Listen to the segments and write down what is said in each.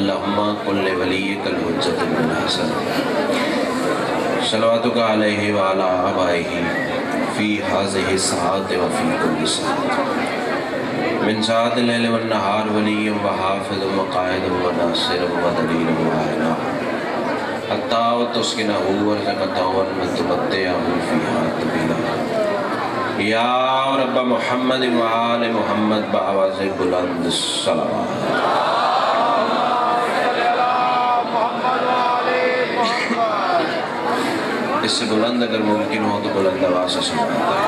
अल्लाहुम्मा कुल्ले वलिय्यकल हुज्जतुल हसन सलवातुका अलैहि व अला आबाइहि फ़ी हाज़िहि सआत व फ़ी कुल्लि सआत मिन साअतिल लैल वन नहार वलिय्युम व हाफ़िज़ुम व क़ाइदुम व नासिरुम व दलीलुम व आइना हत्ता तुस्किनहु वरज़क़तहु व तुमत्तिअहु फ़ीहा तवीला या रब्ब मुहम्मद व आल मुहम्मद बआवाज़ बुलंद सलावत। इससे बुलंद अगर मुमकिन हो तो बुलंद आवाज़ से सुनाता है।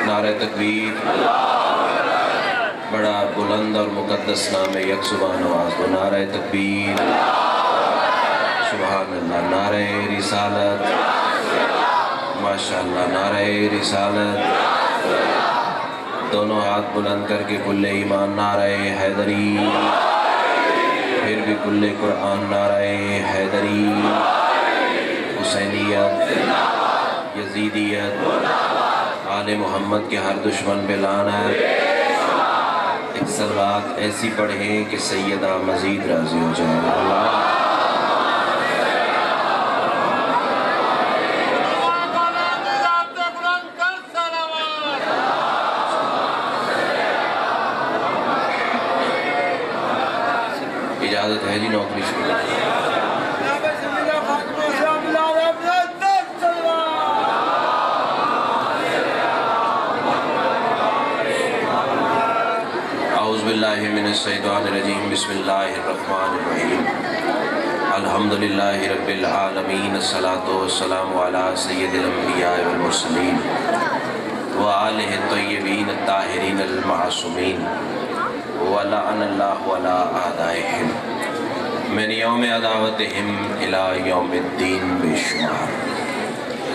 नारे तकबीर, बड़ा बुलंद और मुक़द्दस नाम है यकसुबह नवाज़ को। नारे तकबीर, सुभान अल्लाह। नारे रिसालत, माशाअल्लाह। नारे रिसालत, दोनों हाथ बुलंद करके कुल्ले ईमान। नारे हैदरी, फिर भी कुल्ले कुरान। नारे हैदरी, हुसैनियत, यजीदियत, आले मोहम्मद के हर दुश्मन पे लानत। एक सलात ऐसी पढ़ें कि सैयदा मज़ीद राज़ी हो जाए। अल्लाह इजाज़त है जी, नौकरी शुरू। औज़ु बिल्लाहि मिनश शैतानिर रजीम। बिस्मिल्लाहिर रहमानिर रहीम। अल्हम्दुलिल्लाहि रब्बिल आलमीन। अस्सलातु वस्सलामु अला सय्यिदिल अंबिया वल मुरसलीन व आलिहि तय्यबीन अत्ताहिरीन अल मासूमीन व लअनल्लाहु अला आदाइहिम मिन यौम अदावतिहिम इला यौमिद्दीन बेशुमार।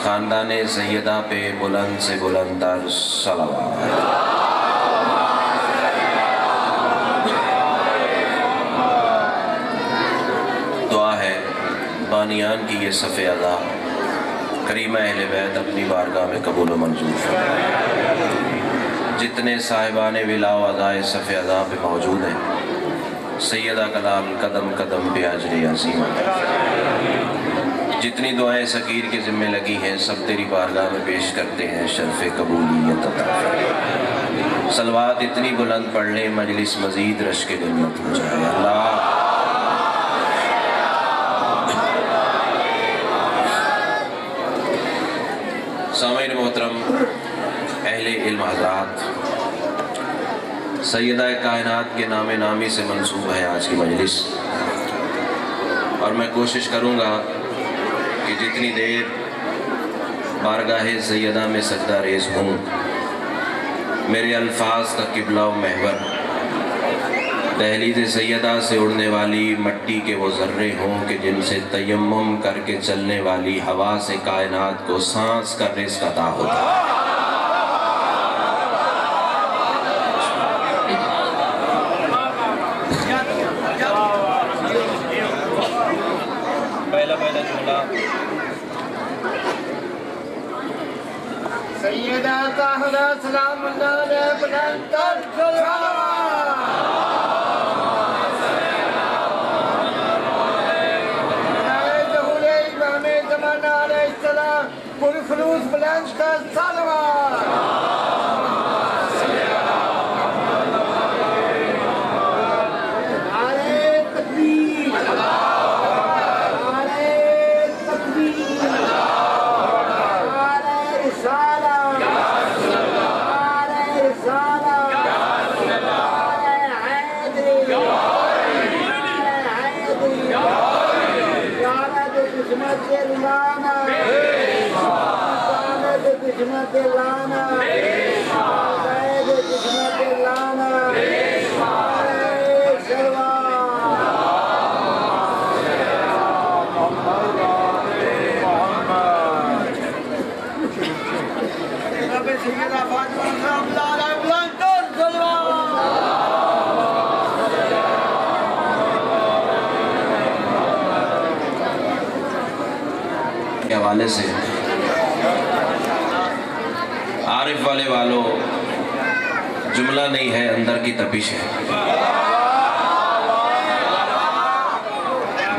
ख़ानदान सैयदा पे बुलंद से बुलंदतर सलावत। दुआ है बानियान की ये सफ़े अदा करीमा अहले बैत अपनी बारगाह में कबूल व मंजूर फरमाए। जितने साहिबान विला व अदाए सफ़े अदा पे मौजूद हैं, सैयदा का लाल कदम कदम पे अजर अज़ीम। जितनी दुआएं सकीर के ज़िम्मे लगी हैं, सब तेरी बारगाह में पेश करते हैं, शर्फ़ कबूलियत अता फरमा। सलवात इतनी बुलंद पढ़ लें मजलिस मज़ीद रश के जन्नत हो जाए। अल्लाह सामईन मोहतरम, अहले इल्म हज़रात, सैयदा कायनात के नामे नामी से मंसूब है आज की मजलिस। और मैं कोशिश करूँगा कि जितनी देर बारगाह सैयदा में सजदा रेज़ हूँ, मेरे अल्फाज का किबला व महवर दहलीज़ सैयदा से उड़ने वाली मट्टी के वो ज़र्रे हों कि जिनसे तयम्मुम करके चलने वाली हवा से कायनात को सांस का रिज़्क़ अता होता है। सैयदा ज़हरा सलामुल्लाह अलैहा बुलंदतर पुरखलूस बुलंदतर सलावत। नारे तकबीर, नारे तकबीर, नारे रिसालत, नारे रिसालत, नारे हैदरी, नारे हैदरी, नारे किस्मत लाना, किस्मत लाना, किस्मत लाना, के हवाले से आरिफ वालों जुमला नहीं है, अंदर की तपिश है।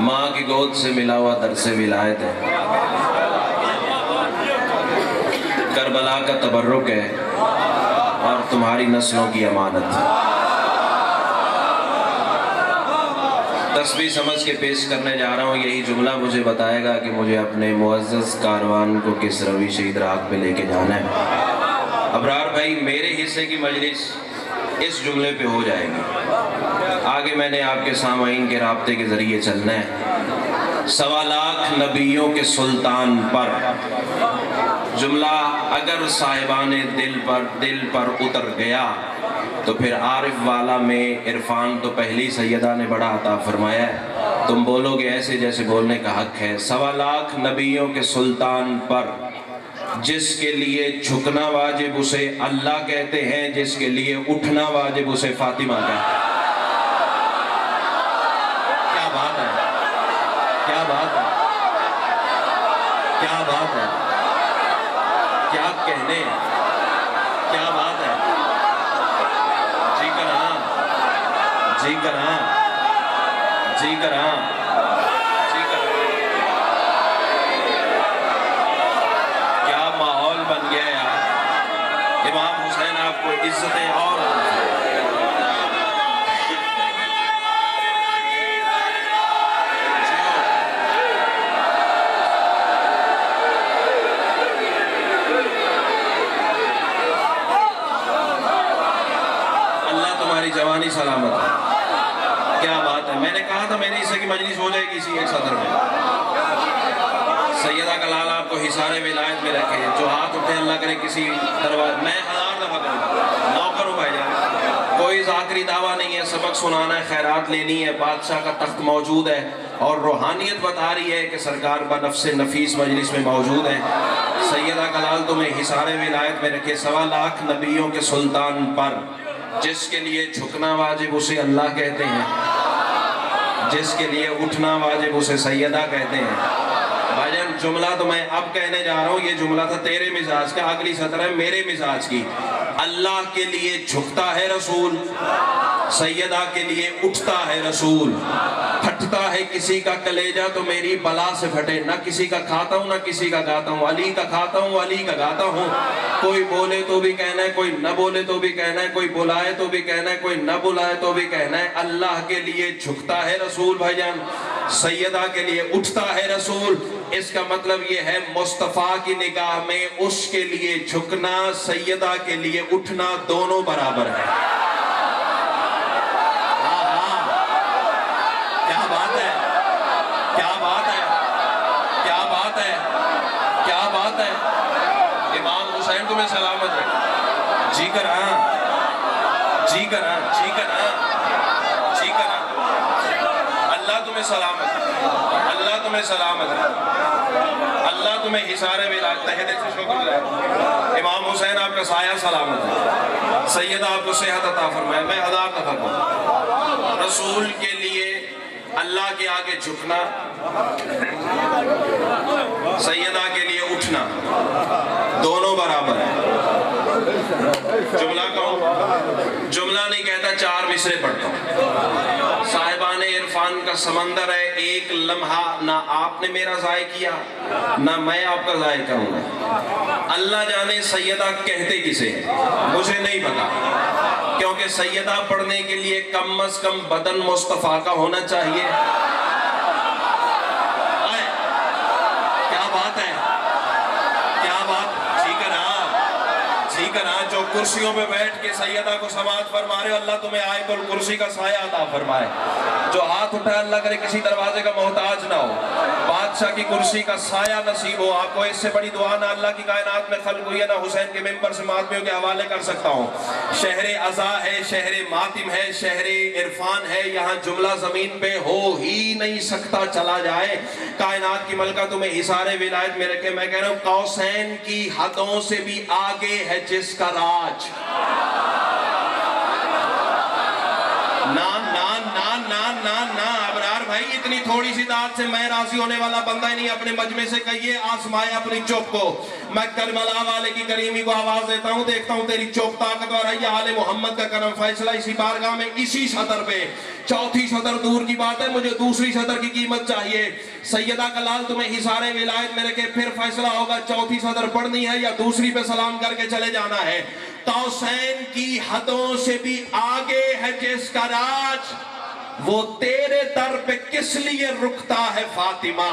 माँ की गोद से मिला हुआ दरसे विलायत है, करबला का तबर्रुक है और तुम्हारी नस्लों की अमानत। तस्बीह समझ के पेश करने जा रहा हूँ। यही जुमला मुझे बताएगा कि मुझे अपने मुअज़्ज़ज़ कारवान को किस रवी शहीद राह पे लेके जाना है। अबरार भाई, मेरे हिस्से की मजलिस इस जुमले पे हो जाएगी। आगे मैंने आपके सामाईन के राब्ते के ज़रिए चलना है। 1.25 लाख नबियों के सुल्तान पर जुमला अगर साहिबाने दिल पर उतर गया तो फिर आरिफ वाला में इरफान तो पहली सैयदा ने बड़ा अता फरमाया है। तुम बोलोगे ऐसे जैसे बोलने का हक है। 1.25 लाख नबियों के सुल्तान पर जिसके लिए झुकना वाजिब उसे अल्लाह कहते हैं, जिसके लिए उठना वाजिब उसे फातिमा कहते हैं। क्या बात है, क्या बात है, क्या बात है, क्या कहने, क्या बात है। जी करा, जी करा, जी करा, जी करा। क्या माहौल बन गया यार। इमाम हुसैन आपको इज्जतें और जवानी सलामत है। क्या बात है। मैंने कहा था मेरे हिस्से की मजलिस हो जाएगी इसी एक सदर में। सैयदा का लाल आपको हिसारे विलायत में रखे, जो हाथ उठे अल्लाह करे किसी दरवाजे। मैं 1000 दफा करूँगा, नौकर हूँ भाईजान, कोई आखिरी दावा नहीं है। सबक सुनाना है, खैरात लेनी है, बादशाह का तख्त मौजूद है और रूहानियत बता रही है कि सरकार बनफ्से नफीस मजलिस में मौजूद है। सैयदा का लाल तुम्हें हिसारे विलायत में रखे। 1.25 लाख नबियों के सुल्तान पर जिसके लिए झुकना वाजिब उसे अल्लाह कहते हैं, जिसके लिए उठना वाजिब उसे सैयदा कहते हैं। भाईजान, जुमला तो मैं अब कहने जा रहा हूँ, ये जुमला था तेरे मिजाज का, अगली सतर है मेरे मिजाज की। अल्लाह के लिए झुकता है रसूल, सैयदा के लिए उठता है रसूल। फटता है किसी का कलेजा तो मेरी बला से फटे। ना किसी का खाता हूँ ना किसी का गाता हूँ, अली का खाता हूँ अली का गाता हूँ। कोई बोले तो भी कहना है, कोई न बोले तो भी कहना है, कोई बुलाए तो भी कहना है, कोई न बुलाए तो भी कहना है। अल्लाह के लिए झुकता है रसूल भाईजान, सैयदा के लिए उठता है रसूल। इसका मतलब ये है मुस्तफा की निगाह में उसके लिए झुकना, सैयदा के लिए उठना दोनों बराबर है। क्या बात है, क्या बात है, क्या बात है, क्या बात है। इमाम हुसैन तुम्हें सलामत है। जी करा, जी करा, जी करा, जी करा। अल्लाह तुम्हें सलामत है, अल्लाह तुम्हें सलामत है, अल्लाह तुम्हें हिसारे विलायत तहे दिल से शुक्र है। इमाम हुसैन आपका साया सलामत है, सैयदा आपको सेहत अता फरमाए। मैं 1000 दफा कहूं, रसूल के लिए अल्लाह के आगे झुकना, सैयदा के लिए उठना दोनों बराबर है। जुमला कहूं, जुमला नहीं कहता, 4 मिसरे पढ़ता हूं। साहिबाने इरफान का समंदर है, एक लम्हा ना आपने मेरा ज़ाय किया ना मैं आपका ज़ाय करूंगा। अल्लाह जाने सैयदा कहते किसे, मुझे नहीं पता, क्योंकि सैयदा पढ़ने के लिए कम अज कम बदन मुस्तफा का होना चाहिए। क्या बात है, क्या बात। जी करा, जी करा। जो कुर्सियों पे बैठ के सैयदा को समाज फरमा रहे हो, अल्लाह तुम्हें आयतुल कुर्सी का साया अता फरमाए। जो हाथ उठाए अल्लाह करे किसी दरवाजे का मोहताज ना हो, बादशाह की कुर्सी का साया नसीब हो आपको। इससे बड़ी दुआ ना अल्लाह की कायनात में खल्क हुई है, ना हुसैन के मिंबर से मातमियों के हवाले कर सकता हूँ। शहरे अज़ा है, शहरे मातिम है, शहरे इरफान है, यहाँ जुमला जमीन पे हो ही नहीं सकता। चला जाए कायनात की मलका तुम्हें हिसारे विलायत में रखे। मैं कह रहा हूँ कौसैन की हदों से भी आगे है जिसका राज। ना ना ना ना ना ना अबरार भाई इतनी थोड़ी सी दात से मैं राजी होने वाला बंदा ही नहीं। अपने मजमे से कहिए आसमाए अपनी चुप को। मैं करबला वाले की करीमी को आवाज देता हूँ, देखता हूँ तेरी चुप ताकतवर है या आले मोहम्मद का करम फैसला इसी बारगाह में इसी सदर पे। चौथी सदर दूर की बात है, मुझे दूसरी सदर की कीमत चाहिए। सैयदा का लाल तुम्हें हिसारे विलायत में रखे, फिर फैसला होगा चौथी सदर पढ़नी है या दूसरी पे सलाम करके चले जाना है। तौसैन की हदों से भी आगे है जिसका राज, वो तेरे दर पे किस लिए रुकता है फातिमा।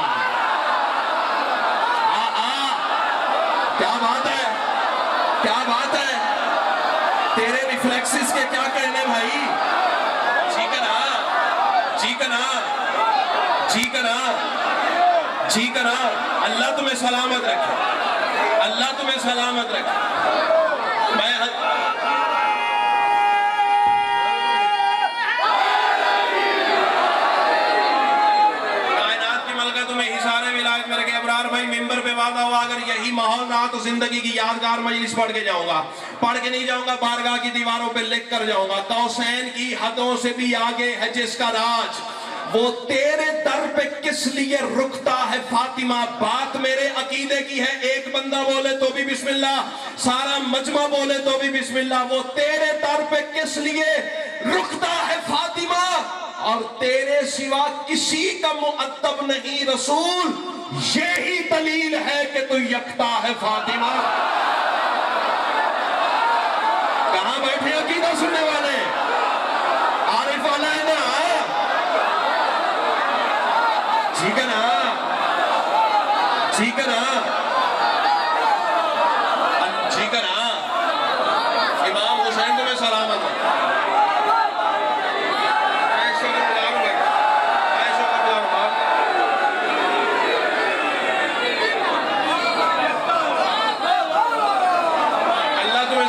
क्या बात है, क्या बात है, तेरे रिफ्लेक्सेस के क्या कहने भाई। जी कना, जी कना, जी कना, जी कना। अल्लाह तुम्हें सलामत रखे, अल्लाह तुम्हें सलामत रखे। मैं अबरार भाई मिंबर पे वादा हुआ अगर यही माहौल रहा तो जिंदगी की यादगार मजलिस पढ़ के जाऊंगा। पढ़ के नहीं जाऊंगा, बारगाह की दीवारों पे लिख कर जाऊंगा। तौसैन की हदों से भी आगे है जिसका राज, वो तेरे दर पे किस लिए रुकता है फातिमा। बात मेरे अकीदे की है, एक बंदा बोले तो भी बिस्मिल्लाह, सारा मजमा बोले तो भी बिस्मिल्लाह। वो तेरे दर पे किस लिए रुकता है फातिमा, और तेरे सिवा किसी का मुअद्दब नहीं रसूल। यही दलील है कि तू यकता है फातिमा। कहां बैठे अकीदा सुनने वाले, आरिफ वाला है ना, ठीक है ना, ठीक है ना, ठीक है ना। इमाम हुसैन तुम्हें सलामत है।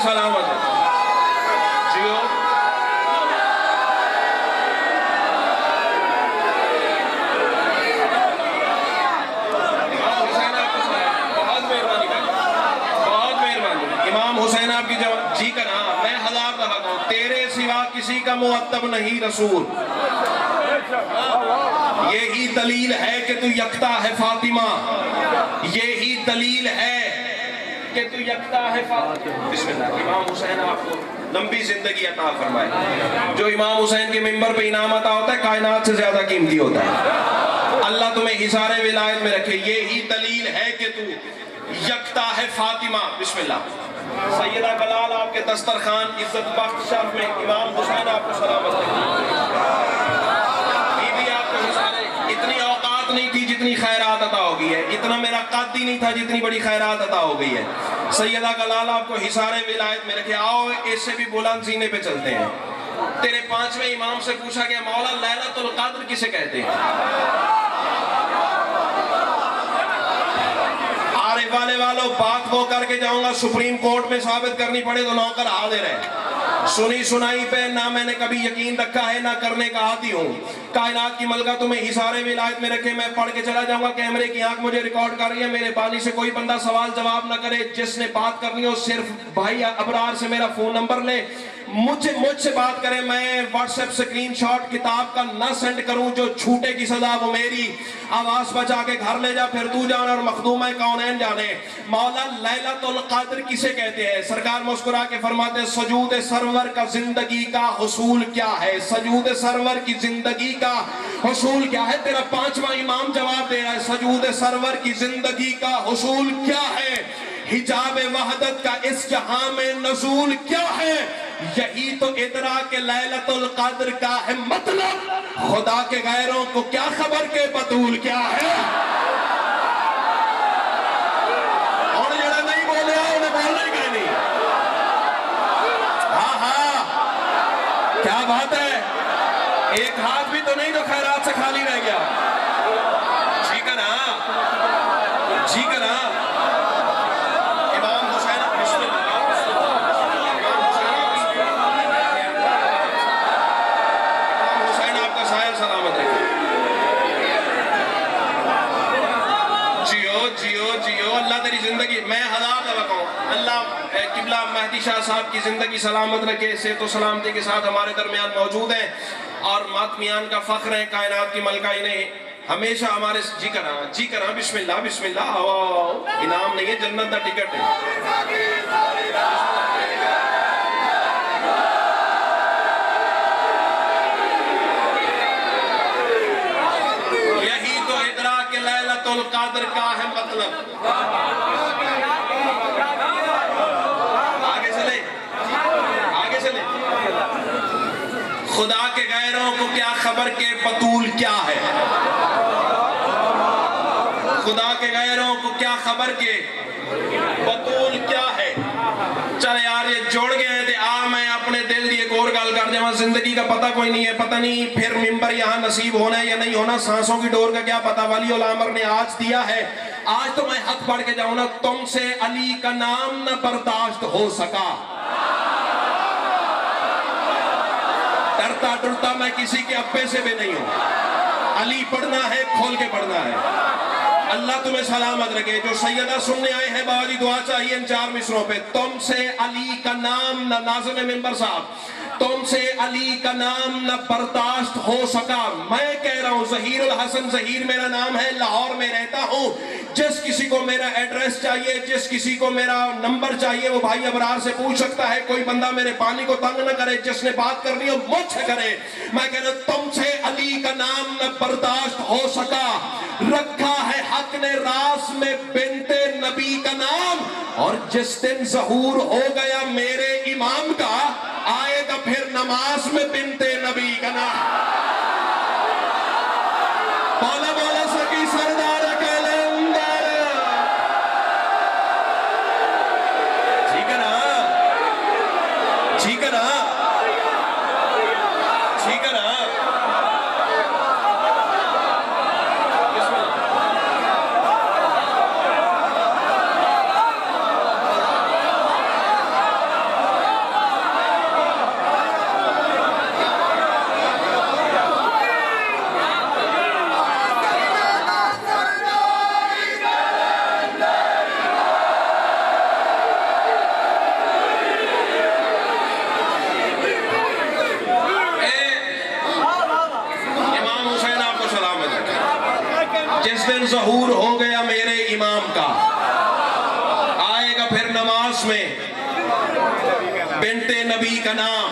सलामत है जियो। बहुत मेहरबानी, बहुत मेहरबानी। इमाम हुसैन आपकी जवाब जी का नाम मैं 1000 दफा कहूं, तेरे सिवा किसी का मुअत्तब नहीं रसूल। यही दलील है कि तू यकता है फातिमा, यही दलील है कि तू यकता है फातिमा। बिस्मिल्लाह। इमाम हुसैन आपको लंबी जिंदगी अता फरमाए। जो इमाम हुसैन के मिंबर पे इनाम अता होता है कायनात से ज्यादा कीमती होता है। अल्लाह तुम्हें हिसारे विलायत में रखे। यही दलील है कि तू यकता है फातिमा। बिस्मिल्लाह। सैयदा कलाल आपके दस्तरखान इज्जत बख्श शर्फ में इमाम हुसैन आपको सलामत रखे। बीबी आपको हिसारे, इतनी औकात नहीं थी जितनी खैरात अता हो गई है, इतना मेरा कद ही नहीं था जितनी बड़ी खैरात अता हो गई है। सैयदा का लाल आपको हिसारे विलायत में रखे। आओ इससे भी बुलंद सीने पे चलते हैं। तेरे 5वें इमाम से पूछा गया मौला लैलतुल क़द्र किसे कहते हैं। आरिफ वाले वालों बात वो करके जाऊंगा, सुप्रीम कोर्ट में साबित करनी पड़े तो नौकर हाजिर है। सुनी सुनाई पे ना मैंने कभी यकीन रखा है ना करने का आती हूँ। कायनात की मलका तुम्हें हिसारे विलायत में रखे, मैं पढ़ के चला जाऊंगा। कैमरे की आंख मुझे रिकॉर्ड कर रही है, मेरे बानी से कोई बंदा सवाल जवाब ना करे। जिसने बात करनी हो सिर्फ भाई अबरार से मेरा फोन नंबर ले, मुझसे बात करें। मैं व्हाट्सएप स्क्रीनशॉट किताब का ना सेंड करूं, जो छूटे की सजा वो मेरी। आवाज बचा के घर ले जा, फिर तू जाने और मखदूम है कौनैन जाने। मौला लैलतुल क़द्र किसे कहते हैं। सरकार मुस्कुरा के फरमाते हैं सजूद सरवर का जिंदगी का हुसूल क्या है। सजूद सरवर की जिंदगी का हुसूल क्या है। तेरा 5वां इमाम जवाब दे रहा है सजूद सरवर की जिंदगी का हुसूल क्या है। हिजाब वहदत का इस जहां में नज़ूल क्या है। यही तो इदराक लैलतुल क़द्र का है मतलब। खुदा के गैरों को क्या खबर के बतूल क्या है। और जरा नहीं बोले उन्हें बोलने का नहीं। हाँ हाँ क्या बात है, एक हाथ भी तो नहीं जो खैरात से खाली रह गया। जी का ना, जी का ना। जिंदगी मैं 1000 दफा कहूं अल्लाह किबला मेहदी शाह साहब की जिंदगी सलामत रखे। से तो सलामती के साथ हमारे दरमियान मौजूद हैं। और मातमियान का फख्र है कायनात की मलका। इन्हें हमेशा हमारे जी करा बिस्मिल्लाह बिस्मिल्लाह, आओ इनाम नहीं है, जन्नत का टिकट है। यही तो इदराक लैलतुल क़द्र का है मतलब। आगे चले। खुदा के गैरों को क्या खबर के बतूल क्या है, खुदा के गैरों को क्या खबर के बतूल क्या है। चल यार ये जोड़ गए थे, आ मैं अपने दिल की एक और गल कर देवा। जिंदगी का पता कोई नहीं है, पता नहीं फिर मिंबर यहाँ नसीब होना है या नहीं होना, सांसों की डोर का क्या पता। वली उल अमर ने आज दिया है, आज तो मैं हक पढ़ के जाऊं ना, तुमसे अली का नाम न बर्दाश्त हो सका। डरता डरता मैं किसी के अब्बे से भी नहीं हूं। अली पढ़ना है, खोल के पढ़ना है। अल्लाह तुम्हें सलामत रखे। जो सैयदा सुनने आए हैं बाजी दुआ चाहिए इन 4 मिसरों पे। तुमसे अली का नाम न, नाज़िम मिंबर साहब, तुमसे अली का नाम न बर्दाश्त हो सका। मैं कह रहा हूं ज़हीरुल हसन, ज़हीर मेरा नाम है, लाहौर में रहता हूं। जिस किसी को मेरा एड्रेस चाहिए, जिस किसी को मेरा नंबर चाहिए, वो भाई अबरार से पूछ सकता है। कोई बंदा मेरे पानी को तंग न करे, जिसने बात करनी हो मुझसे करे। मैं कह रहा हूं तुमसे अली का नाम न बर्दाश्त हो सका। रखा है हक ने रास में बिनते नबी का नाम, और जिस दिन ज़हूर हो गया मेरे इमाम का, आएगा फिर नमाज में बिनते नबी का नाम। बोला बोला सकी सरदार कलंदर, ठीक है ना, ठीक है ना, ठीक है ना। जिस दिन ज़हूर हो गया मेरे इमाम का, आएगा फिर नमाज में बिनते नबी का नाम।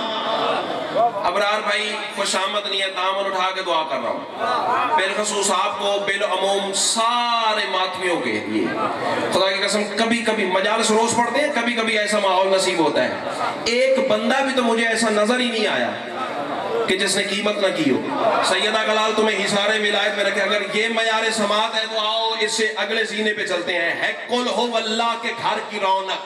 अबरार भाई खुशामद नियत दामन उठा के दुआ कर रहा हूँ बिलखसूस आपको, बिल अमूम सारे मातमियों के लिए। खुदा की कसम कभी कभी मजालिस रोज पढ़ते हैं, कभी कभी ऐसा माहौल नसीब होता है। एक बंदा भी तो मुझे ऐसा नजर ही नहीं आया कि जिसने कीमत ना की हो। सैयदा कलाल तुम्हें हिसारे विलायत में रखे। अगर ये मयारे समात है तो आओ इससे अगले सीने पे चलते हैं। है कुल हो अल्लाह के घर की रौनक।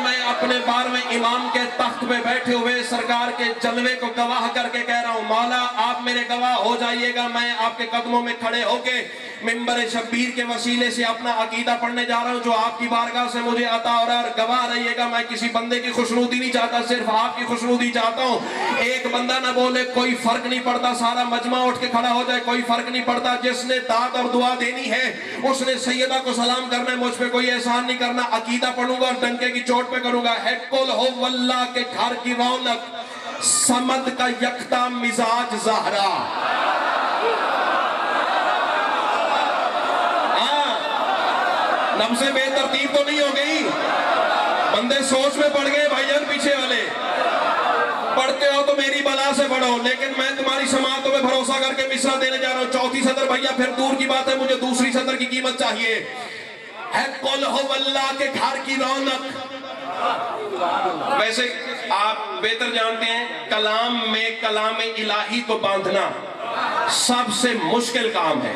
मैं अपने बार में इमाम के तख्त पे बैठे हुए सरकार के जलवे को गवाह करके कह रहा हूँ, मौला आप मेरे गवाह हो जाइएगा। मैं आपके कदमों में खड़े होके मिंबर शब्बीर के वसीले से अपना अकीदा पढ़ने जा रहा हूँ जो आपकी बारगाह से मुझे अता हो रहा है। और गवाह रहिएगा, मैं किसी बंदे की खुशनुदी नहीं चाहता, सिर्फ आपकी खुशनुदी चाहता हूँ। एक बंदा ना बोले कोई फर्क नहीं पड़ता, सारा मजमा उठ के खड़ा हो जाए, कोई फर्क नहीं पड़ता। जिसने दाद और दुआ देनी है उसने सैयदा को सलाम करना है, मुझ पे कोई एहसान नहीं करना। अकीदा पढ़ूंगा और डंके की चोट पे करूंगा। है कुल हो वल्लाह के घर की रौनक, समद का यकता मिजाज ज़हरा। नब्ज़े बेतरतीब तो नहीं हो गई, बंदे सोच में पड़ गए भाईजान। पीछे वाले पढ़ते हो तो मेरी बला से पढ़ो, लेकिन मैं तुम्हारी समातों में भरोसा करके मिसरा देने जा रहा हूँ। चौथी सदर भैया फिर दूर की बात है, मुझे दूसरी सदर की कीमत चाहिए। है कुल हो अल्लाह के घर की रौनक। वैसे आप बेहतर जानते हैं कलाम में कलाम इलाही को बांधना सबसे मुश्किल काम है।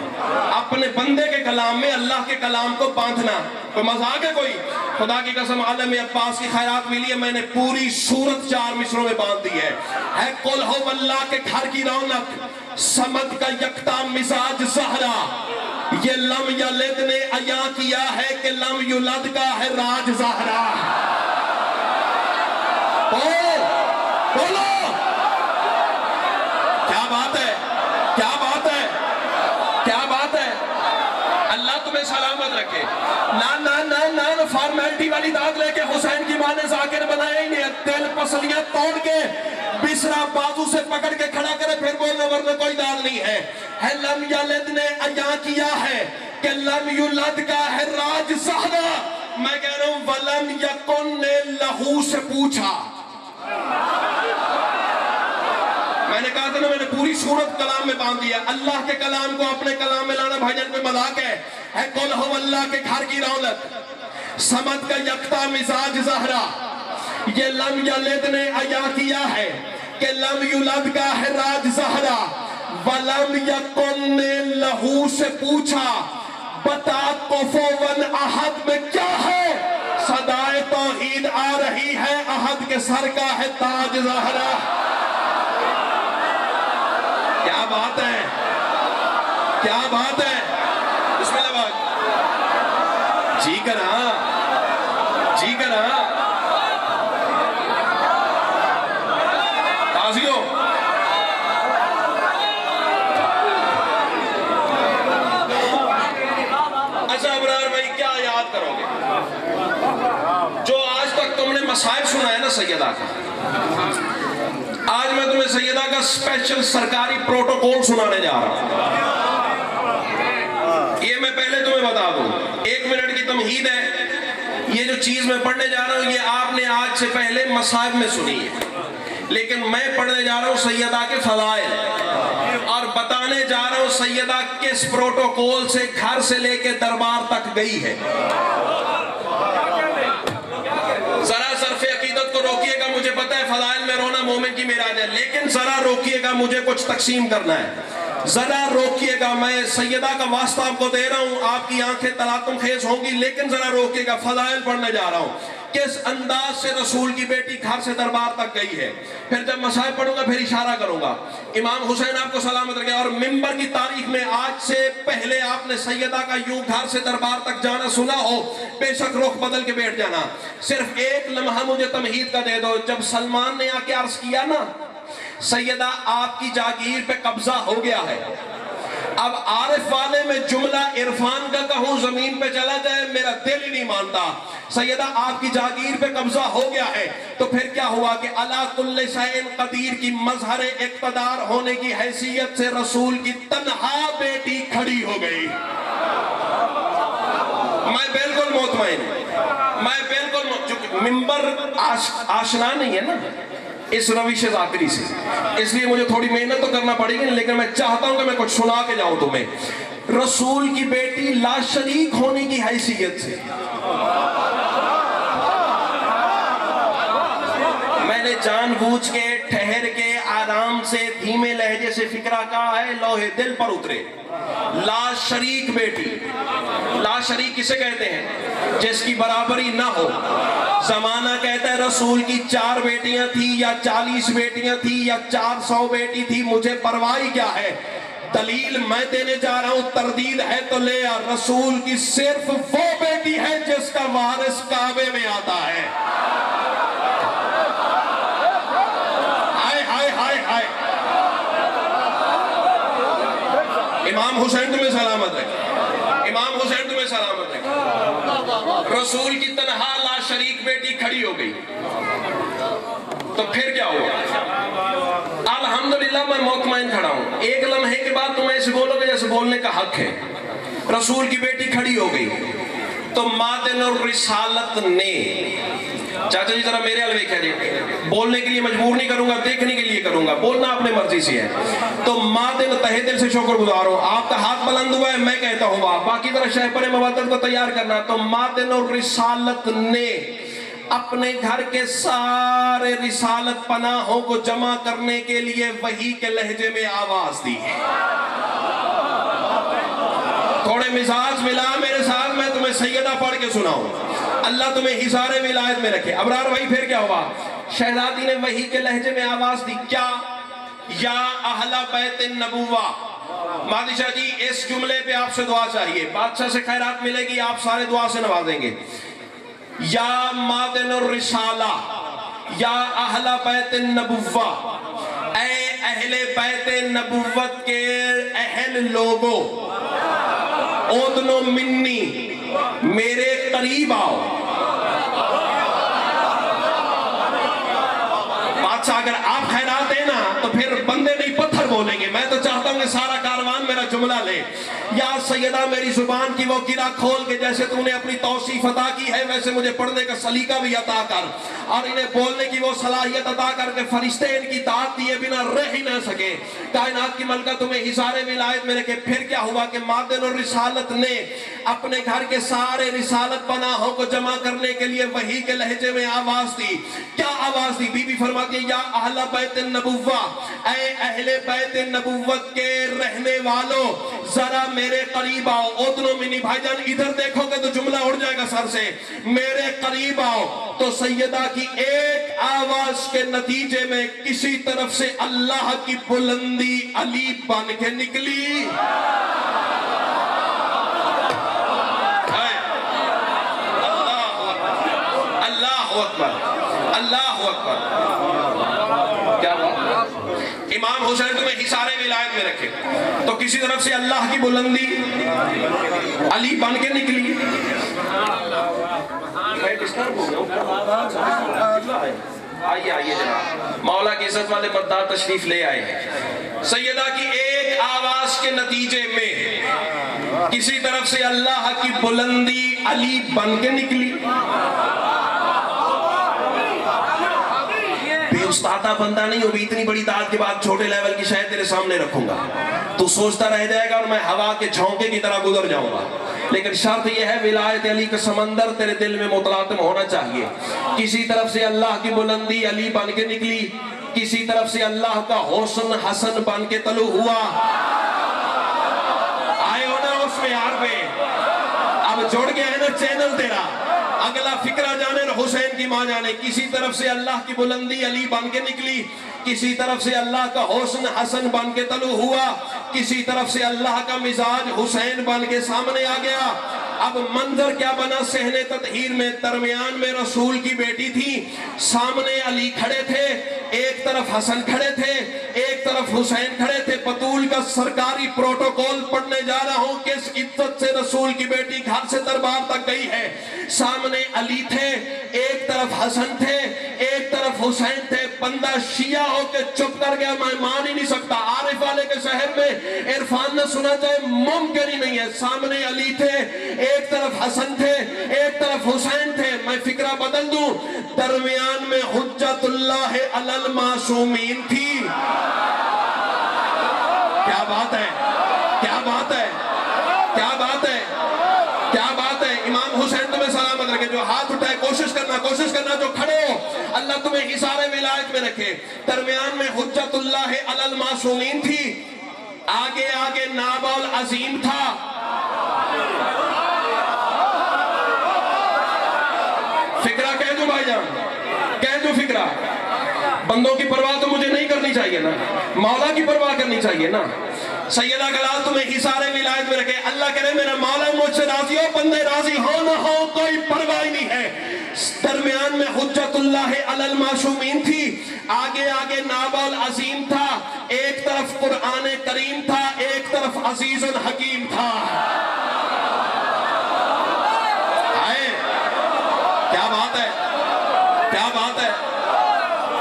अपने बंदे के कलाम में अल्लाह के कलाम को बांधना कोई मजाक है? कोई खुदा की कसम आलम अब्बास की खैरात मिली है, मैंने पूरी सूरत 4 मिसरों में बांध दी है कुल हो अल्लाह के घर की रौनक, समद का यकता मिजाज ज़हरा। ये लम यलिद ने अया किया है कि लम युलद का है राज ज़हरा। बोलो क्या बात है, क्या बात है, क्या बात है। अल्लाह तुम्हें तुम्हें सलामत रखे। ना ना ना ना फॉर्मेलिटी वाली दाद लेके हुसैन की मां ने जाकिर बनाया ही नहीं। दिल पसलियां तोड़ के बिसरा बाजू से पकड़ के खड़ा करे फिर बोलने, वरना कोई दाद नहीं है। लम यलिद ने अया किया है कि लम युलद का है राज ज़हरा। मैं कह रहा हूं वलम यकुन ने लहू से पूछा। मैंने कहा था ना, मैंने पूरी सूरत कलाम में बांध दिया। अल्लाह के कलाम को अपने कलाम में लाना भाईजान कोई मजाक है। कुल हो अल्लाह के घर की रौनक, समद का यकता मिजाज ज़हरा। ये लम यलिद ने अया किया है कि लम युलद का है राज ज़हरा। वलम यकुन ने लहू से पूछा, बता कुफुवन अहद में क्या है? सदाए तौहीद आ रही है, अहद के सर का है ताज ज़हरा। क्या बात है, क्या बात है। बिस्मिल्लाह जी करा, जी करा ताज़ियों। अच्छा अबरार भाई क्या याद करोगे जो आज तक तुमने मसाइब सुना है ना सैयदा का? आज मैं तुम्हें सैयदा का स्पेशल सरकारी प्रोटोकॉल सुनाने जा रहा हूं। ये मैं पहले तुम्हें बता दूं, 1 मिनट की तमहीद है। ये जो चीज मैं पढ़ने जा रहा हूं ये आपने आज से पहले मसाइब में सुनी है, लेकिन मैं पढ़ने जा रहा हूं सैयदा के फज़ाइल और बताने जा रहा हूं सैयदा किस प्रोटोकॉल से घर से लेके दरबार तक गई है। जरा सरफ़े अकीदत को रोकिएगा, मुझे पता है फज़ाइल में रोना मोमिन की मेराज है, लेकिन जरा रोकिएगा, मुझे कुछ तकसीम करना है। जरा रोकिएगा, मैं सैयदा का वास्ता आपको दे रहा हूं, आपकी आंखें तलातुम खेज होंगी, लेकिन जरा रोकिएगा। फज़ाइल पढ़ने जा रहा हूं, किस अंदाज से रसूल की बेटी घर से दरबार तक गई है। फिर जब मसाइब पढ़ूंगा फिर इशारा करूंगा। इमाम हुसैन आपको सलामत रखे। और मिंबर की तारीख में आज से पहले आपने सैयदा का यूं घर से दरबार तक जाना सुना हो, बेशक रुख बदल के बैठ जाना। सिर्फ एक लम्हा मुझे तमहीद का दे दो। जब सलमान ने आके अर्ज किया ना, सैयदा आपकी जागीर पे कब्जा हो गया है, अब आरिफ वाले में जुमला इरफान का कहूं जमीन पे चला जाए मेरा दिल ही नहीं मानता। सैयदा आपकी जागीर पे कब्जा हो गया है, तो फिर क्या हुआ कि अला कुल्ले शैइन कदीर की मजहर इक़्तिदार होने की हैसियत से रसूल की तन्हा बेटी खड़ी हो गई। मैं बिल्कुल मुतमईन, मैं बिल्कुल मिंबर आशना नहीं है ना इस रविश ज़ाकरी से, इसलिए मुझे थोड़ी मेहनत तो करना पड़ेगी, लेकिन मैं चाहता हूं कि मैं कुछ सुना के जाऊं तुम्हें। रसूल की बेटी लाशरीक होने की हैसियत से मैंने जानबूझ के ठहर के आराम से धीमे लहजे से फिक्रा कहा है, लोहे दिल पर उतरे। लाशरीक बेटी, लाशरीक किसे कहते हैं? जिसकी बराबरी ना हो। जमाना कहता है रसूल की 4 बेटियां थी या 40 बेटियां थी या 400 बेटी थी, मुझे परवाह क्या है। दलील मैं देने जा रहा हूं, तरदीद है तो ले आ। रसूल की सिर्फ वो बेटी है जिसका वारिस काबे में आता है। हाय हाय हाय हाय। इमाम हुसैन तुम्हें सलामत रखे, इमाम हुसैन तुम्हें सलामत रखे। रसूल की तन्हा लाशरीक बेटी खड़ी हो गई, तो फिर क्या हुआ? अल्हम्दुलिल्लाह मैं मुतमईन खड़ा हूं। एक लम्हे के बाद तुम ऐसे बोलोगे जैसे बोलने का हक है। रसूल की बेटी खड़ी हो गई, तो मादिन और रिसालत ने, चाचा जी जरा मेरे हल वेखा जी, बोलने के लिए मजबूर नहीं करूंगा, देखने के लिए करूंगा, बोलना अपने मर्जी से है। तो मादिन तहे दिल से शुक्रगुजार हो, आपका हाथ बुलंद हुआ है, मैं कहता हूँ वाह। बाकी जरा शहपर मवद्दत को तैयार करना। तो मादिन और रिसालत ने अपने घर के सारे रिसालत पनाहों को जमा करने के लिए वही के लहजे में आवाज दी। थोड़े मिजाज मिला मेरे साथ, मैं तुम्हें सैयदा पढ़ के सुनाऊं। अल्लाह तुम्हें हिसारे विलायत में रखे। अबरार भाई फिर क्या हुआ? शहजादी ने वही के लहजे में आवाज दी, क्या? या अहला बैत नबुवा। बादशाह जी इस जुमले पे आपसे दुआ चाहिए, बादशाह से खैरात मिलेगी, आप सारे दुआ से नवाजेंगे। या मादिन रिसाला, या अहला बैत नबुवा, ऐ अहले बैत नबुवत के अहल लोगों, ओदनो मिन्नी, मेरे करीब आओ। बादशाह अगर आप खैरात देना तो फिर बंदे नहीं पत्थर बोलेंगे। मैं तो चाहता हूं कि सारा कारवान मेरा जुमला ले। या सैयदा मेरी जुबान की वो किरा खोल के जैसे तूने अपनी तौसीफ अता की है वैसे मुझे पढ़ने का सलीका भी अता कर, और इन्हें बोलने की वो सलाहियत अता करके फरिश्ते इनकी दाद दिए बिना रह ही ना सके। कायनात की मलका तुम्हें हिसारे विलायत में रखे। फिर क्या हुआ कि मादिन और रिसालत ने अपने घर के सारे रिसालत पनाहों को जमा करने के लिए वही के लहजे में आवाज दी। क्या आवाज दी? बीबी फरमाती है, या अहले बैत नबुव्वा, ऐ अहले बैत नबुव्वत के रहने वालों, जरा मेरे करीब आओ। ओदनो मिनी, भाईजान इधर देखोगे तो जुमला उड़ जाएगा सर से। मेरे करीब आओ। तो सैयदा की एक आवाज के नतीजे में किसी तरफ से अल्लाह की बुलंदी अली बन के निकली। अल्लाह अकबर, अल्लाह अकबर। क्या बात? इमाम हुसैन तुम्हें हिसारे विलायत में रखे तो किसी तरफ से अल्लाह की बुलंदी अली बन के निकली। आइए आइए जनाब, मौला की इज्जत वाले मद्दार तशरीफ ले आए। सैयदा की एक आवाज के नतीजे में किसी तरफ से अल्लाह की बुलंदी अली बन के निकली। बेउस्तादा बंदा नहीं हो भी इतनी बड़ी दाद के बाद छोटे लेवल की शायद तेरे सामने रखूंगा तो सोचता रह जाएगा और मैं हवा के झोंके की तरह गुजर जाऊंगा। लेकिन शर्त यह है विलायत अली का समंदर तेरे दिल में मुतलातिम होना चाहिए। किसी तरफ से अल्लाह की बुलंदी अली बन के निकली, किसी तरफ से अल्लाह का हुस्न हसन बन के तलु हुआ। आए हो ना उस प्यार पे? अब जुड़ गया है ना चैनल तेरा। अगला फिक्रा जाने और हुसैन की मां जाने। किसी तरफ से अल्लाह की बुलंदी अली बन के निकली, किसी तरफ से अल्लाह का हुस्न हसन बन के तलु हुआ, किसी तरफ से अल्लाह का मिजाज हुसैन बन के सामने आ गया। अब मंजर क्या बना सहने ततहीर में? दरमियान में रसूल की बेटी थी, सामने अली खड़े थे, एक तरफ हसन खड़े थे, एक तरफ हुसैन खड़े थे। बतूल का सरकारी प्रोटोकॉल पढ़ने जा रहा हूं, किस इज्जत से रसूल की बेटी घर से दरबार तक गई है। सामने अली थे, एक तरफ हसन थे, एक तरफ हुसैन थे। बंदा शिया होके चुप कर गया, मैं मान ही नहीं सकता। आरिफ वाले के शहर में इरफान न सुना जाए मुमकिन ही नहीं है। सामने अली थे, एक तरफ हसन थे, एक तरफ हुसैन थे। मैं फिक्रा बदल दूं, दरमियान में हुज्जतुल्लाह अलल मासूमीन थी। क्या बात है, क्या बात है, क्या बात है, क्या बात है। इमाम हुसैन तुम्हें सलामत रखे। जो हाथ उठाए कोशिश करना जो खड़े हो अल्लाह तुम्हें हिसारे विलायत में रखे। दरमियान में हुज्जतुल्लाह अलल मासूमीन थी, आगे आगे नाबौल अजीम था। फिक्रा कह दो भाईजान, कह दो फिक्रा। बंदों की परवाह तो मुझे नहीं करनी चाहिए ना, मौला की परवाह करनी चाहिए ना। सैयदा का लाल तुम्हें हिसारे विलायत में रखे। अल्लाह करे मेरा मौला मुझसे राजी हो, बंदे राजी हो ना हो कोई परवाह नहीं है। दरमियान में हुज्जतुल्लाह अलल मासूमीन थी, आगे आगे नाबौल अजीम था। एक तरफ कुरान करीम था, एक तरफ अजीजुल हकीम था। क्या बात है, क्या बात है,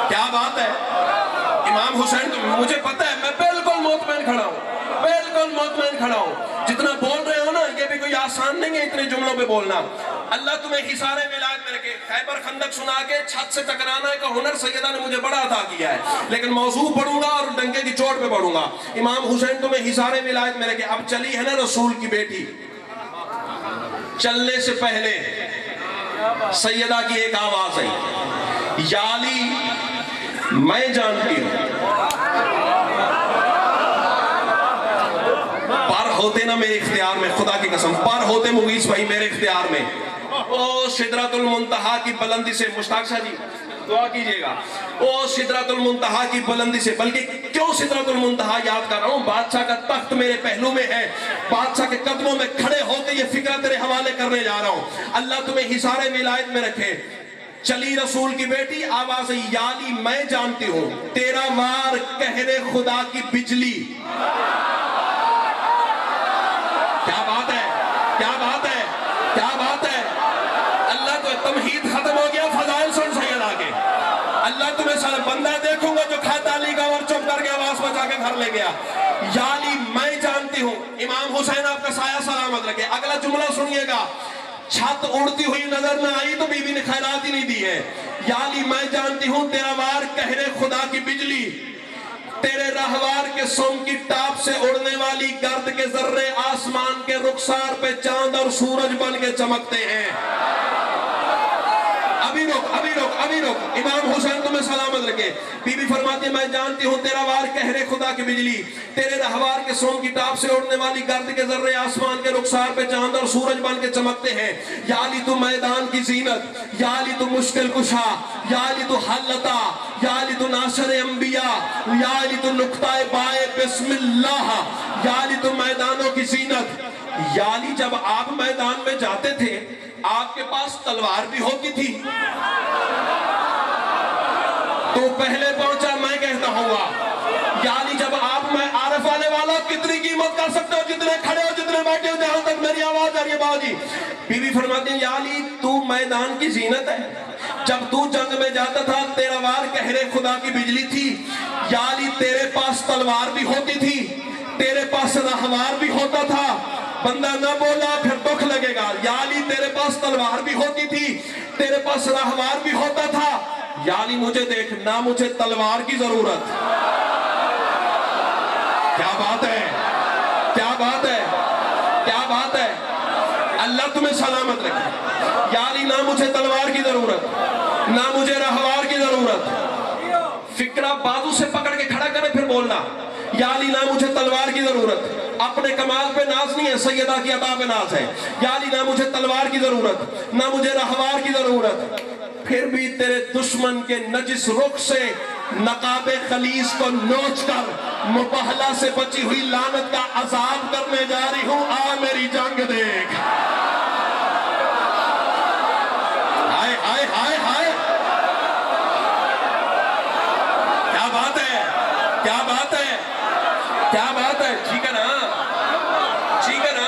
क्या बात है। इमाम हुसैन तो मुझे पता है, मैं बिल्कुल मुतमईन खड़ा हूं, बिल्कुल मुतमईन खड़ा हूं। जितना बोल रहे हो ना ये भी कोई आसान नहीं है इतने जुमलों पे बोलना। अल्लाह तुम्हें हिसारे विलायत में रखे। खैबर खंदक सुना के छत से टकराने का हुनर सैयदा ने मुझे बड़ा अता किया है, लेकिन मौजू पढ़ूंगा और डंके की चोट पे पढ़ूंगा। इमाम हुसैन तुम्हें हिसारे विलायत में रखे। अब चली है ना रसूल की बेटी, चलने से पहले सैयदा की एक आवाज आई, याली मैं जानती हूं। पर होते ना मेरे इख्तियार में, खुदा की कसम पर होते मुगीस भाई मेरे इख्तियार में। ओ सिदरतुल मुंतहा की बुलंदी से, मुश्ताक शाह जी दुआ कीजिएगा। ओ सिदरतुल मुंतहा की बुलंदी से, बल्कि क्यों सिदरतुल मुंतहा याद कर रहा हूं? बादशाह का तख्त मेरे पहलू में है, बादशाह के कदमों में खड़े होकर ये फिक्र तेरे हवाले करने जा रहा हूं। अल्लाह तुम्हें हिसारे विलायत में रखे। चली रसूल की बेटी, आवाज याली मैं जानती हूं, तेरा वार कहरे खुदा की बिजली। क्या बात है, घर ले गया। या अली मैं जानती हूँ, इमाम हुसैन आपका साया सलामत रखे। अगला जुमला सुनिएगा, छत उड़ती हुई नजर ना आई तो बीबी ने खैरात ही नहीं दी है। या अली मैं जानती हूँ तेरा वार कहरे खुदा की बिजली, तेरे रहवार के सोम की टाप से उड़ने वाली गर्द के जर्रे आसमान के रुखसार पे चांद और सूरज बन के चमकते हैं। अभी रुक, अभी रुक, अभी रुक, इमाम हुसैन तुम्हें सलामत रखे। बीबी फरमाती है मैं जानती हूँ तेरा वार कहरे खुदा की बिजली, तेरे रहवार के सोम की टाप से उड़ने वाली गर्द के जर्रे आसमान के रुखसार पे चांद और सूरज बन के चमकते हैं। या अली तू मैदान की जीनत, या अली तू मुश्किल कुशा, या अली तू हल्लता, या अली तू नाशर अंबिया, या अली तू नुक्ताए बाए बिस्मिल्लाह, या अली तू मैदानों की जीनत। या अली जब आप मैदान में जाते थे आपके पास तलवार भी होती थी। तो पहले पहुंचा मैं कहता हूँ यानी जब आप मैं आरफ आने वाला कितनी कीमत कर सकते हो, जितने खड़े हो जितने बैठे हो, जहां तक मेरी आवाज आ रही है बाबूजी। बीबी फरमाती है यानी तू मैदान की जीनत है। जब तू जंग में जाता था तेरा वार कहरे खुदा की बिजली थी। यानी तेरे पास तलवार भी होती थी, तेरे पास रहवार भी होता था। बंदा ना बोला फिर दुख लगेगा। यानी तेरे पास तलवार भी होती थी, तेरे पास रहवार भी होता था। यानी मुझे देख, ना मुझे तलवार की जरूरत। क्या बात है, क्या बात है, क्या बात है। अल्लाह तुम्हें सलामत रखे। यानी ना मुझे तलवार की जरूरत, ना मुझे रहवार की जरूरत। फिक्रा बाजू से पकड़ के खड़ा करे फिर बोलना। यानी ना मुझे तलवार की जरूरत, अपने कमाल पे नाज नहीं है, सैयदा की अता पे नाज है। यानी ना मुझे तलवार की जरूरत, ना मुझे रहवार की जरूरत। फिर भी तेरे दुश्मन के नजिस रुख से नकाबे खलीस को नोच कर मुबहला से बची हुई लानत का अजाब करने जा रही हूं। आ मेरी जंग देख। हाय हाय हाय हाय, क्या बात है, क्या बात है, क्या बात है। ठीक है ना, ठीक है ना।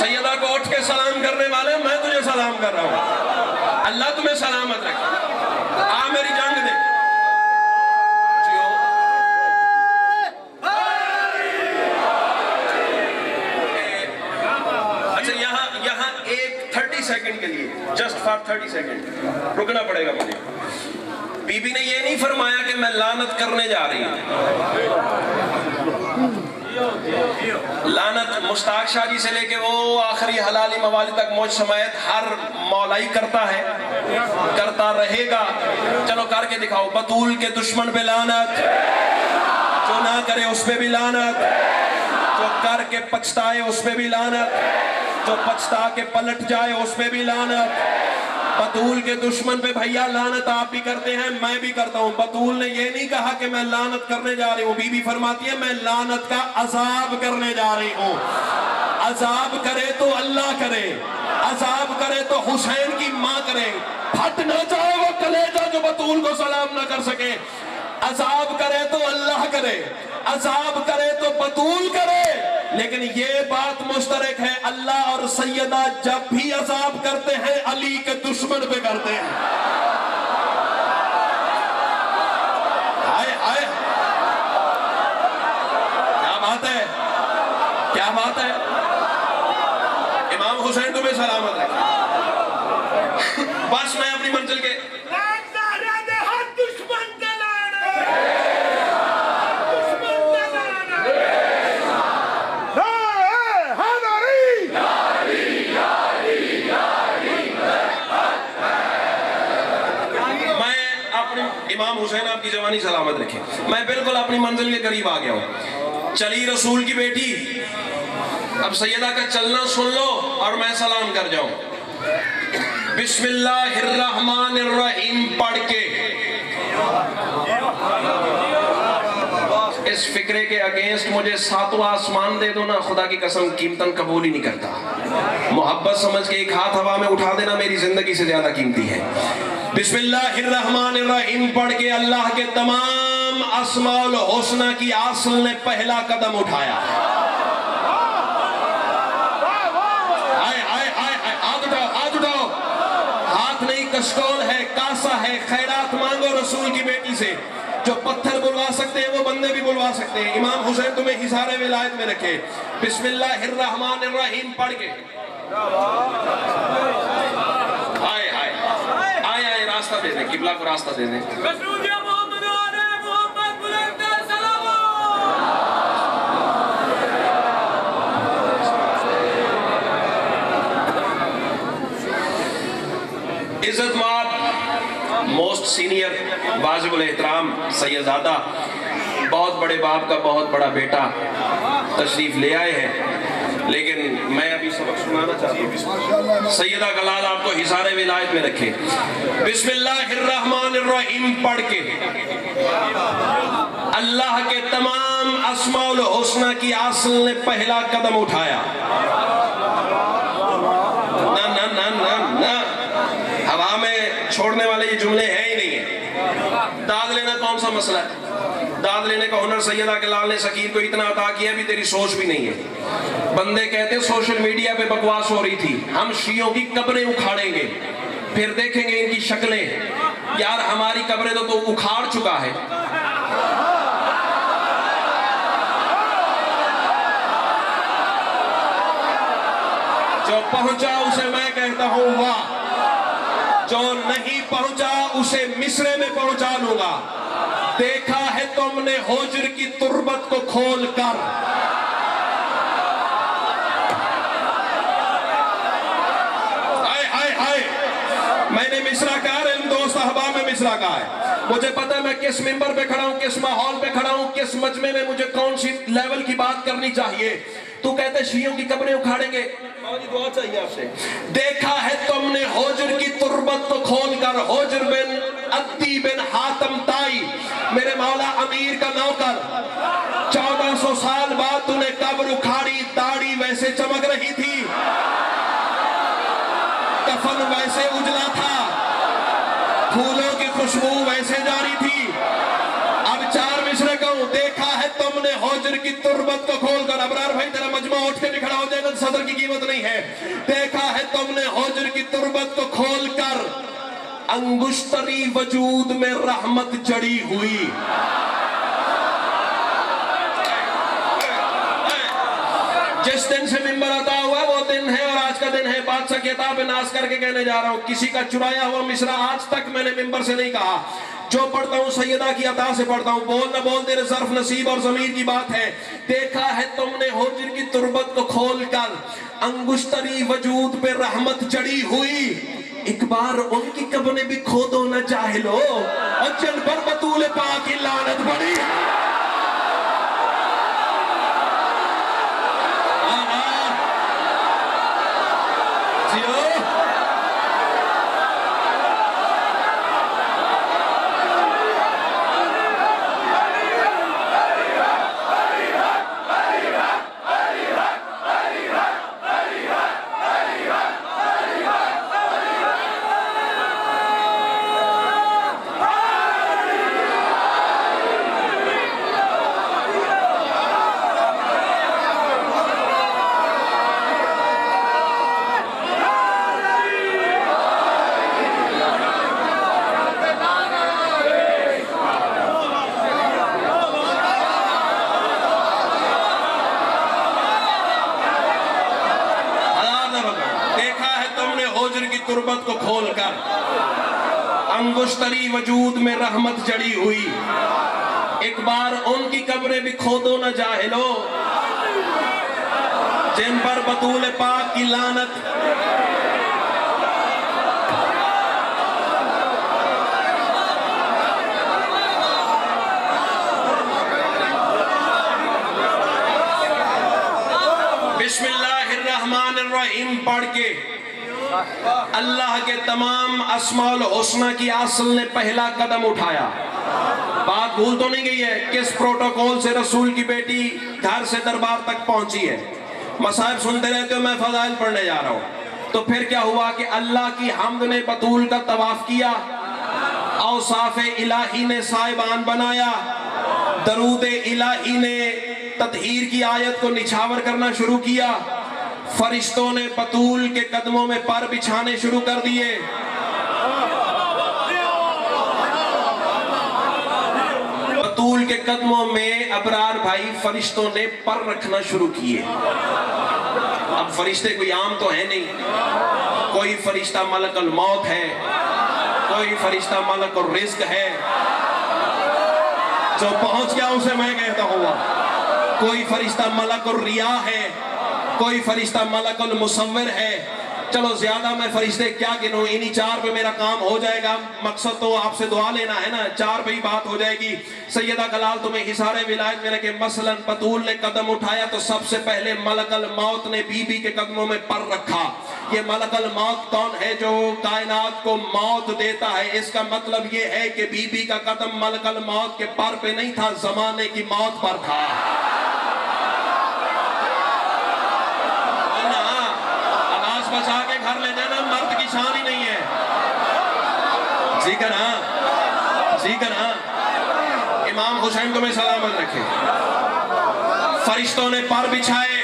सैयदा को उठ के सलाम करने वाले मैं तुझे सलाम कर रहा हूं। अल्लाह तुम्हें सलामत रखे। आ मेरी जंग दे। अच्छा यहाँ एक 30 सेकंड के लिए, जस्ट फॉर 30 सेकंड रुकना पड़ेगा मुझे। बीबी ने ये नहीं फरमाया कि मैं लानत करने जा रही हूँ। लानत मुश्ताक शाह जी से लेके वो आखिरी हलाली मवाली तक मौज समायत हर मौलाई करता है, करता रहेगा। चलो करके दिखाओ। बतूल के दुश्मन पे लानत, जो ना करे उस पे भी लानत, जो करके पछताए उस पे भी लानत, जो पछता के पलट जाए उस पे भी लानत। बतूल के दुश्मन पे भैया लानत आप भी करते हैं, मैं भी करता हूं। बतूल ने ये नहीं कहा कि मैं लानत करने जा रही हूं। बीबी फरमाती है मैं लानत का अजाब करने जा रही हूं। अजाब करे तो अल्लाह करे, अजाब करे तो हुसैन की मां करे। फट ना जाए वो कलेजा जो बतूल को सलाम ना कर सके। अजाब करे तो अल्लाह करे, अजाब करे तो बतूल करे। लेकिन ये बात मुश्तरक है, अल्लाह और सैयदा जब भी अजाब करते हैं अली के दुश्मन पे करते हैं। हाय हाय, क्या बात है, क्या बात है। इमाम हुसैन तुम्हें सलामत रखे। बस मैं अपनी मंजिल के इमाम हुसैन आपकी जवानी सलामत रखे। मैं बिल्कुल अपनी मंजिल के करीब आ गया हूं। चली रसूल की बेटी, अब सैयदा का चलना सुन लो और मैं सलाम कर जाऊं। बिस्मिल्लाहिर्रहमानिर्रहीम पढ़ के इस फिक्रे के अगेंस्ट मुझे सातवां आसमान दे दो ना, खुदा की कसम कीमतन कबूल ही नहीं करता। मोहब्बत समझ के एक हाथ हवा में उठा देना मेरी जिंदगी से ज्यादा कीमती है। बिस्मिल्लाहिर्रहमानिर्रहीम पढ़ के अल्लाह के तमाम अस्माउल हुस्ना की आसल ने पहला कदम उठाया। हाय हाय हाय, हाथ उठाओ, हाथ उठाओ। हाथ नहीं कशकोल है, कासा है। खैरात मांगो रसूल की बेटी से। जो पत्थर बुलवा सकते हैं वो बंदे भी बुलवा सकते हैं। इमाम हुसैन तुम्हें हिसारे विलायत में रखे। बिस्मिल्लाहिर्रहमानिर्रहीम पढ़ के आए आए आए आए रास्ता दे दें, किबला को रास्ता दे दें। इज्जत माब मोस्ट सीनियर वाजिबुल एहतराम सैयदादा, बहुत बड़े बाप का बहुत बड़ा बेटा तशरीफ ले आए हैं, लेकिन मैं अभी सबक सुनाना चाहता हूँ। सैयदा कलाल आपको हिसारे विलायत में रखे। बिस्मिल्लाहिर्रहमानिर्रहीम पढ़ के अल्लाह के तमाम अस्माउल हुस्ना की आसल ने पहला कदम उठाया। ना ना ना ना ना, हवा में छोड़ने वाले ये जुमले हैं ही नहीं है। दाद लेना कौन सा मसला है? दाद लेने का हुनर सैयदा कलाल ने शकीर को इतना अता किया भी तेरी सोच भी नहीं है। बंदे कहते सोशल मीडिया पे बकवास हो रही थी, हम शियों की कब्रें उखाड़ेंगे, फिर देखेंगे इनकी शक्लें। यार हमारी कब्रें तो उखाड़ चुका है। जो पहुंचा उसे मैं कहता हूं वाह, जो नहीं पहुंचा उसे मिस्रे में पहुंचा लूंगा। देखा है तुमने होजर की तुर्बत को खोल कर, हाय हाय हाय, मैंने मिस्रा कहा है, इन दो साहबा में मिस्रा कहा है। मुझे पता है मैं किस मिंबर पे खड़ा हूं, किस माहौल पे खड़ा हूं, किस मजमे में मुझे कौन सी लेवल की बात करनी चाहिए। तू कहते शियों की कब्रें उखाड़ेंगे, दुआ चाहिए आपसे। देखा है तुमने होजर की तुर्बत को खोल कर, होजर बिन अद्दी बिन हातम ताई, मेरे मौला अमीर का नौकर, 1400 साल बाद तूने कब्र उखाड़ी, दाढ़ी वैसे चमक रही थी, कफन वैसे उजला था, फूलों की खुशबू वैसे जारी थी। अब 4 मिसरे कहूं। देखा है तुमने होजर की तुर्बत को खोलकर, अबरार भाई तेरा मजमा उठ के खड़ा हो जाएगा, सदर की कीमत नहीं है। देखा है तुमने होजर की तुर्बत को खोलकर, अंगुश्तरी वजूद में रहमत जड़ी हुई। जिस दिन से मिंबर अता हुआ वो दिन है और आज का दिन है। बादशाह किताब नाश करके कहने जा रहा हूं, किसी का चुराया हुआ मिसरा आज तक मैंने मिंबर से नहीं कहा। जो पढ़ता हूं सैयदा की अता से पढ़ता हूं। बोल न बोल तेरे सर्फ नसीब और ज़मीर की बात है। देखा है तुमने होजर की तुर्बत को खोल कर, अंगुश्तरी वजूद पे रहमत जड़ी हुई। एक बार उनकी कब्रें भी खोदो न जाहिलो, और जिन पर बतूल पाक की लानत पड़ी। तुर्बत को खोलकर, अंगुश्तरी वजूद में रहमत जड़ी हुई। एक बार उनकी कब्रें भी खोदो न जाहिलो, जिन पर बतूल पाक की लानत। बिस्मिल्लाहिर्रहमानिर्रहीम पढ़ के अल्लाह के तमाम अस्माउल हुस्ना की आसल ने पहला कदम उठाया। बात भूल तो नहीं गई है किस प्रोटोकॉल से रसूल की बेटी घर से दरबार तक पहुंची है। मसाइब सुनते रहते हो, मैं फज़ाइल पढ़ने जा रहा हूं। तो फिर क्या हुआ कि अल्लाह की हम्द ने बतूल का तवाफ किया, औसाफ़े इलाही ने साहिबान बनाया, दरूद इलाही ने ततहीर की आयत को निछावर करना शुरू किया, फरिश्तों ने बतूल के कदमों में पर बिछाने शुरू कर दिए। बतूल के कदमों में अबरार भाई फरिश्तों ने पर रखना शुरू किए। अब फरिश्ते कोई आम तो है नहीं, कोई फरिश्ता मलकुल मौत है, कोई फरिश्ता मलकुल रिज़्क है, जो पहुंच गया उसे मैं कहता हूँ, कोई फरिश्ता मलकुल रिया है, कोई फरिश्ता मलकुल मुसव्विर है। चलो ज्यादा मैं फरिश्ते क्या गिनूं, इन्हीं चार पे मेरा काम हो जाएगा। मकसद तो आपसे दुआ लेना है ना, चार पे ही बात हो जाएगी। सैयदा कलाल तुम्हें हिसारे विलायत में रखे, मसलन बतूल ने कदम उठाया तो सबसे पहले मलकुल मौत ने बीबी के कदमों में पर रखा। ये मलकुल मौत कौन है? जो कायनात को मौत देता है। इसका मतलब ये है कि बीबी का कदम मलकुल मौत के पर पे नहीं था, जमाने की मौत पर था। बचा के घर ले जाना मर्द की शान ही नहीं है। जी करा, जी करा। इमाम हुसैन को मैं सलामत रखे। फरिश्तों ने पर बिछाए,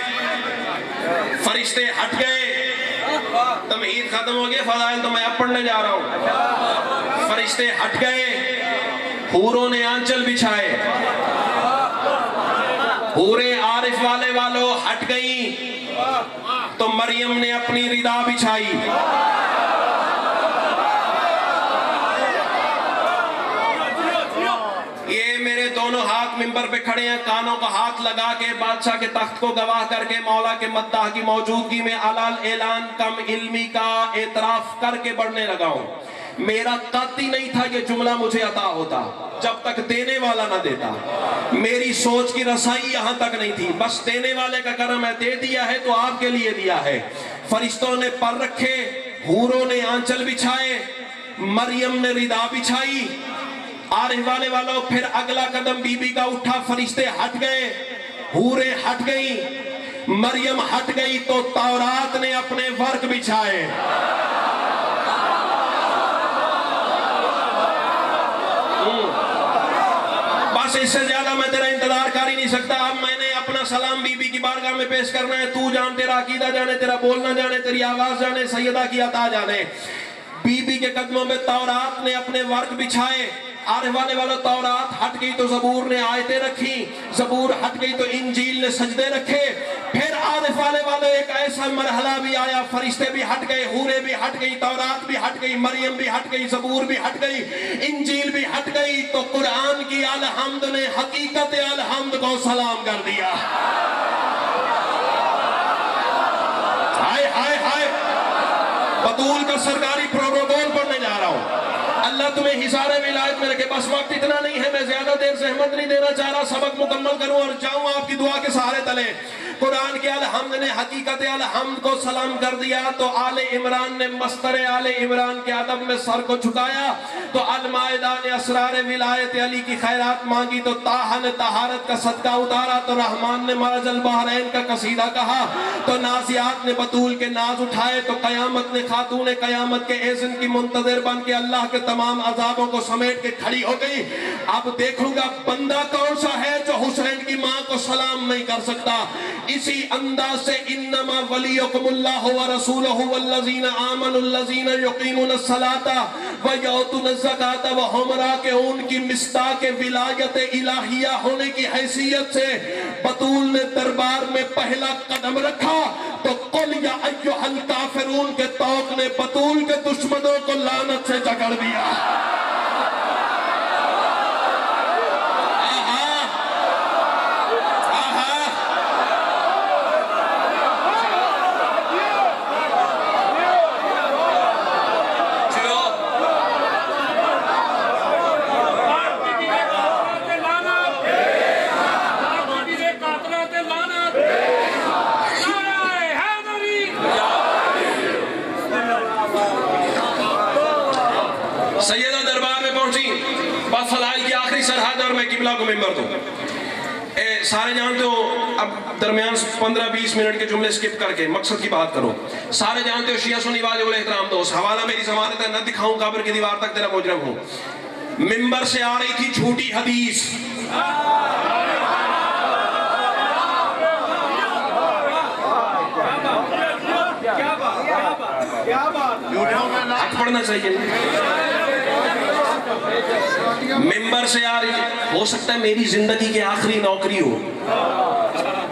फरिश्ते हट गए, तमहीद खत्म हो गया, फज़ाइल तो मैं अब पढ़ने जा रहा हूं। फरिश्ते हट गए, हूरों ने आंचल बिछाए, हूरे आरिफ वाले वालों हट गई तो मरियम ने अपनी रिदा बिछाई। ये मेरे दोनों हाथ मिंबर पे खड़े हैं, कानों का हाथ लगा के बादशाह के तख्त को गवाह करके मौला के मद्दाह की मौजूदगी में अलाल ऐलान कम इल्मी का एतराफ करके बढ़ने लगा हूं। मेरा कत्ती नहीं था ये जुमला मुझे अता होता जब तक देने वाला ना देता। मेरी सोच की रसाई यहां तक नहीं थी, बस देने वाले का करम है, दे दिया है तो आपके लिए दिया है। फरिश्तों ने पर रखे, हूरों ने आंचल बिछाए, मरियम ने रिदा बिछाई। आरिफ वाले वालों फिर अगला कदम बीबी का उठा, फरिश्ते हट गए, हूरे हट गई, मरियम हट गई तो तौरात ने अपने वर्क बिछाए। बस इससे ज्यादा मैं तेरा इंतजार कर ही नहीं सकता। अब मैंने अपना सलाम बीबी की बारगाह में पेश करना है। तू जान, तेरा अकीदा जाने, तेरा बोलना जाने, तेरी आवाज जाने, सैयदा की अता जाने। बीबी के कदमों में तौरात ने अपने वर्क बिछाए। आरिफ वाले वाला तौरात हट गई तो जबूर ने आयतें रखी, जबूर हट गई तो इंजील ने सजदे रखे। फिर आरिफ वाले वाले एक ऐसा मरहला भी आया, फरिश्ते भी हट गए, हूरे भी हट गई, तौरात भी हट गई, मरियम भी हट गई, जबूर भी हट गई, इंजील भी हट गई तो कुरान की अलहम्द ने हकीकत अलहम्द को सलाम कर दिया। हाय हाय हाय, बतूल का सरकारी प्रोटोकॉल पढ़ने जा रहा हूं। अल्लाह तुम्हें हिसारे विलायत में रखे। बस वक्त इतना नहीं है, मैं ज्यादा देर से अहमद नहीं देना चाह रहा, सबक मुकम्मल करूं और जाऊं आपकी दुआ के सहारे तले। कुरान के अलहम्द ने हकीकत अलहम्द को सलाम कर दिया तो आले इमरान ने मस्तरे आले इमरान के अदब में सर को झुकाया, तो अल माइदा ने असरार विलायत अली की खैरात मांगी, तो ताहा ने तहारत का सदका उतारा, तो रहमान ने मरजल बहरैन का कसीदा कहा, तो नाजियात ने बतूल के नाज उठाए, तो कयामत ने खातून कयामत के एज़न की मुंतज़िर बन के अल्लाह के तमाम अजाबों को समेट के खड़ी हो गई। अब देखूंगा बंदा कौन सा है जो हुसैन की मां को सलाम नहीं कर सकता। इसी अंदाज से इन्नमा वलियुकुमुल्लाहु व रसूलुहु वल्लज़ीना आमनुल्लज़ीना युकीमुनस सलाता व युतूनज़ ज़काता व हुम राकिऊन की मिस्दाक विलायत इलाहिया होने की हैसियत से बतूल ने दरबार में पहला कदम रखा तो कुल या अय्युहल काफिरून के तौक ने बतूल के दुश्मनों को लानत से जकड़ दिया। सैयदा दरबार में पहुंची, बस फलाइल की आखिरी सरहद और मैं किबला को मिंबर दूं। सारे जानते हो, अब दरमियान 15-20 मिनट के जुमले स्किप करके मकसद की बात करो। सारे जानते हो शिया सुन्नी वाले उल एहतराम दोस्त, हवाला मेरी ज़मानत है, न दिखाऊं कब्र की दीवार तक तेरा मुजरम हूं। मिंबर से आ रही थी झूठी हदीस, पढ़ना चाहिए। मिंबर से आ रही थी, हो सकता है मेरी जिंदगी की आखिरी नौकरी हो।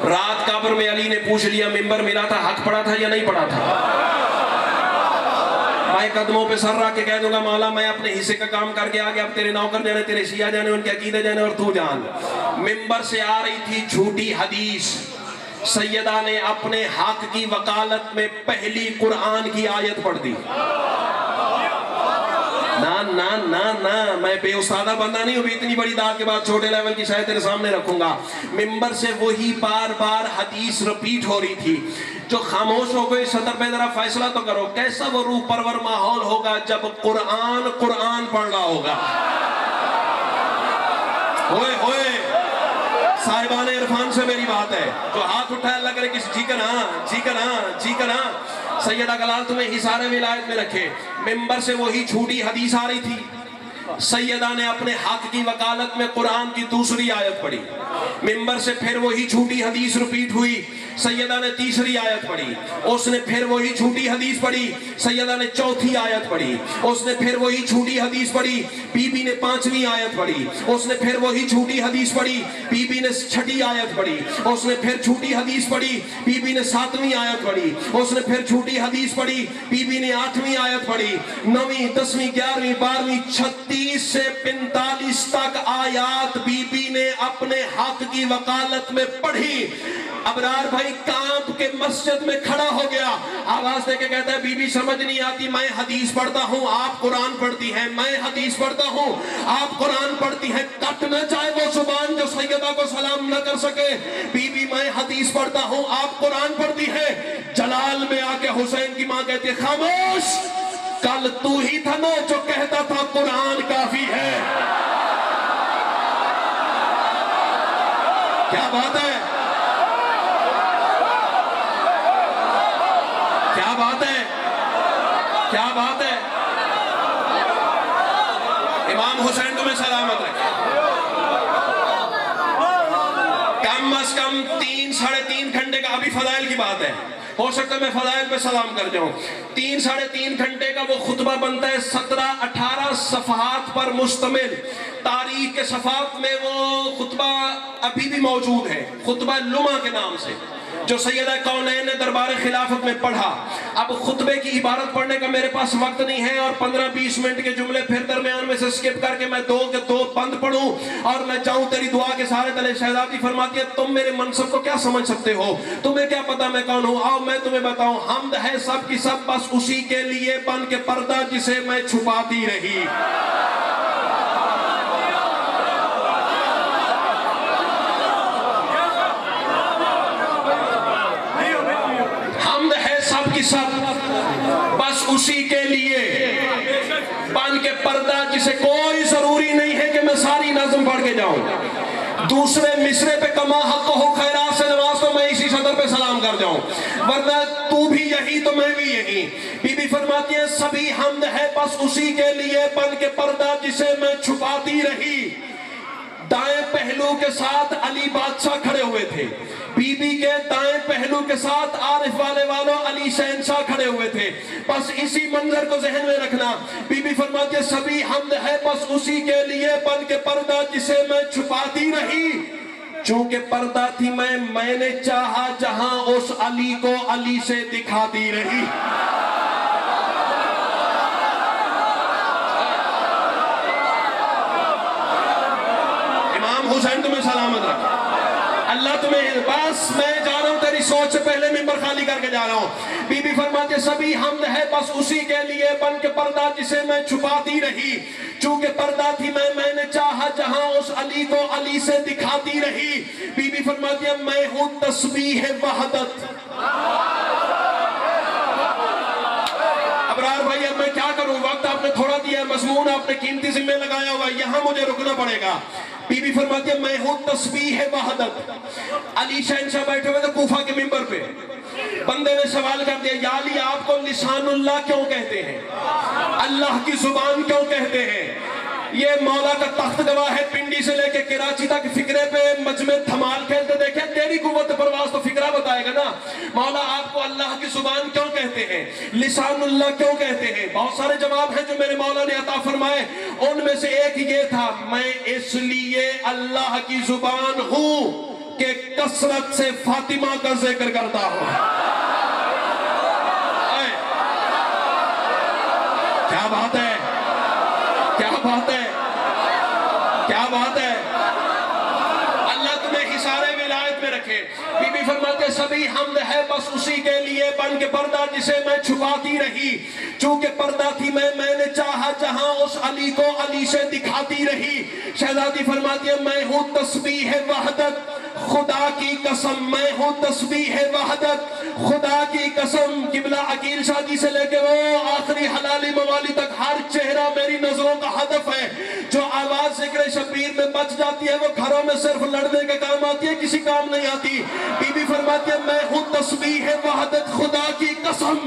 रात कब्र में अली ने पूछ लिया, मिंबर मिला था, हक पड़ा था या नहीं पड़ा था? मैं कदमों पे सर रख के कह दूंगा, मौला मैं अपने हिस्से का काम करके आ गया, अब तेरे नौकर जाने, तेरे शिया जाने, उनके अकीदे जाने और तू जान। मिंबर से आ रही थी झूठी हदीस, सैयदा ने अपने हक की वकालत में पहली कुरान की आयत पढ़ दी। ना ना ना ना, मैं बेउस्तादा बंदा नहीं हूं, इतनी बड़ी दाद के बाद छोटे लेवल की शायद तेरे सामने रखूंगा। मिंबर से वही बार बार हदीस रिपीट हो रही थी। जो खामोश हो गए, सदर पे जरा फैसला तो करो, कैसा वो रूह परवर माहौल होगा जब कुरान कुरान पढ़ रहा होगा। होए होए, साहिबान इरफान से मेरी बात है, जो हाथ उठाया अल्लाह करे किसी जी करना सैयदा गलाल तुम्हें हिसारे विलायत में रखे। मिंबर से वही झूठी हदीस आ रही थी, सैयदा ने अपने हक की वकालत में कुरान की दूसरी आयत पढ़ी। मिंबर से फिर वही झूठी हदीस रिपीट हुई, सैयदा ने तीसरी आयत पढ़ी। उसने फिर वही झूठी हदीस पढ़ी, सैयदा ने चौथी आयत पढ़ी। उसने फिर वही झूठी हदीस पढ़ी, बीबी ने पांचवी आयत पढ़ी। उसने फिर वही झूठी हदीस पढ़ी, बीबी ने छठी आयत पढ़ी। उसने फिर झूठी हदीस पढ़ी, बीबी ने सातवीं आयत पढ़ी। उसने फिर झूठी हदीस पढ़ी, बीबी ने आठवीं आयत पढ़ी। 9वीं 10वीं 11वीं 12वीं 36 से 45 तक आयात बीबी ने अपने हक की वकालत में पढ़ी। अबरार भाई कांप के मस्जिद में खड़ा हो गया, आवाज देके कहता है, बीबी समझ नहीं आती, मैं हदीस पढ़ता हूँ, आप कुरान पढ़ती हैं, मैं हदीस पढ़ता हूँ, आप कुरान पढ़ती हैं। कट न जाए वो जुबान जो सैयदा को सलाम न कर सके। बीबी मैं हदीस पढ़ता हूँ, आप कुरान पढ़ती है। जलाल में आके हुसैन की माँ कहती है, खामोश, कल तू ही था ना जो कहता था कुरान काफी है। क्या बात है, क्या बात है, क्या बात है। इमाम हुसैन तुम्हें सलामत रखे। कम से कम 3 साढ़े 3 घंटे का, अभी फजाइल की बात है, हो सकता है मैं फजाइल पे सलाम कर जाऊं। 3 साढ़े 3 घंटे का वो खुतबा बनता है, 17-18 सफहात पर मुश्तमिल। तारीख के सफात में वो खुतबा अभी भी मौजूद है, खुतबा लुमा के नाम से, जो सैयदा कौनैन ने दरबार खिलाफत में पढ़ा। अब खुतबे की इबारत पढ़ने का मेरे पास वक्त नहीं है, और 15-20 मिनट के जुमले फिर दरमियान में से स्किप करके मैं 2 के 2 बंद पढ़ूं और मैं जाऊं तेरी दुआ के सारे तले। शहजादी फरमाती है, तुम मेरे मनसब को क्या समझ सकते हो, तुम्हें क्या पता मैं कौन हूं। आओ मैं तुम्हें बताऊं, हमद है सब की सब बस उसी के लिए बन के पर्दा जिसे मैं छुपाती रही। सब बस उसी के लिए बन के पर्दा जिसे कोई जरूरी नहीं है कि मैं सारी नज़म पढ़ के जाऊं। दूसरे मिसरे पे कमा हक हो खैरात से नवाज तो मैं इसी सदर पे सलाम कर जाऊं, वरना तू भी यही तो मैं भी यही। बीबी फरमाती है, सभी हमद है बस उसी के लिए बन के पर्दा जिसे मैं छुपाती रही। दाएं पहलू के साथ अली बादशाह खड़े हुए थे, बीबी के दाएं पहलू के साथ आरिफ वाले वालों अली शहनशाह खड़े हुए थे। बस इसी मंजर को जहन में रखना। बीबी फरमाती है, सभी हमद है बस उसी के लिए बन के पर्दा जिसे मैं छुपाती रही। चूंकि पर्दा थी मैंने चाहा जहां उस अली को अली से दिखाती रही। हुसैन तुम्हें सलामत रखे, अल्लाह तुम्हें। बस मैं जा रहा हूं, तेरी सोच से पहले मिंबर खाली करके जा रहा हूं। बीबी फरमाते, सभी हमद है बस उसी के लिए बन के पर्दा जिसे मैं छुपाती रही। चूंकि पर्दा थी मैंने चाहा जहां उस अली को अली से दिखाती रही। बीबी फरमाती है, मैं हूं तस्बीह वहदत। अबरार भाई अब मैं क्या करूं, वक्त आपने थोड़ा दिया है, मजमून आपने कीमती जिम्मे लगाया हुआ, यहां मुझे रुकना पड़ेगा। बीबी फरमाती है, मैं हूं तस्बीह वहदत। अली शहनशाह बैठे हुए थे कूफा के मिंबर पे। बंदे ने सवाल कर दिया, या अली आपको लिसानुल्लाह क्यों कहते हैं, अल्लाह की जुबान क्यों कहते हैं? ये मौला का तख्त गवाह है, पिंडी से लेके कराची तक फिक्रे पे मजमे धमाल खेलते देखे। तेरी कुव्वत परवाज तो फिक्रा बताएगा ना। मौला आपको अल्लाह की जुबान क्यों कहते हैं, लिसानुल्लाह क्यों कहते हैं? बहुत सारे जवाब हैं जो मेरे मौला ने अता फरमाए। उनमें से एक ये था, मैं इसलिए अल्लाह की जुबान हूं कि कसरत से फातिमा का जिक्र करता हूं। क्या बात है, क्या बात है, क्या बात है। अल्लाह तुम्हें हिसारे विलायत में रखे। बीबी फरमाते सभी हमद है बस उसी के लिए बन के पर्दा जिसे मैं छुपाती रही। चूंकि पर्दा थी मैंने चाहा जहां उस अली को अली से दिखाती रही। शहजादी फरमाती है मैं हूं तस्बीह वहदत खुदा की कसम, मैं हूं तस्बीह वहदत खुदा की कसम। किबला अकील शादी से लेके वो आखिरी हलाली मवाली तक हर चेहरा मेरी नजरों का हदफ है। जो आवाज जिक्र शबीर में बच जाती है वो घरों में सिर्फ लड़ने के काम आती है, किसी काम नहीं आती। बीबी फरमाती है मैं हूं तस्बीह वहदत खुदा की कसम,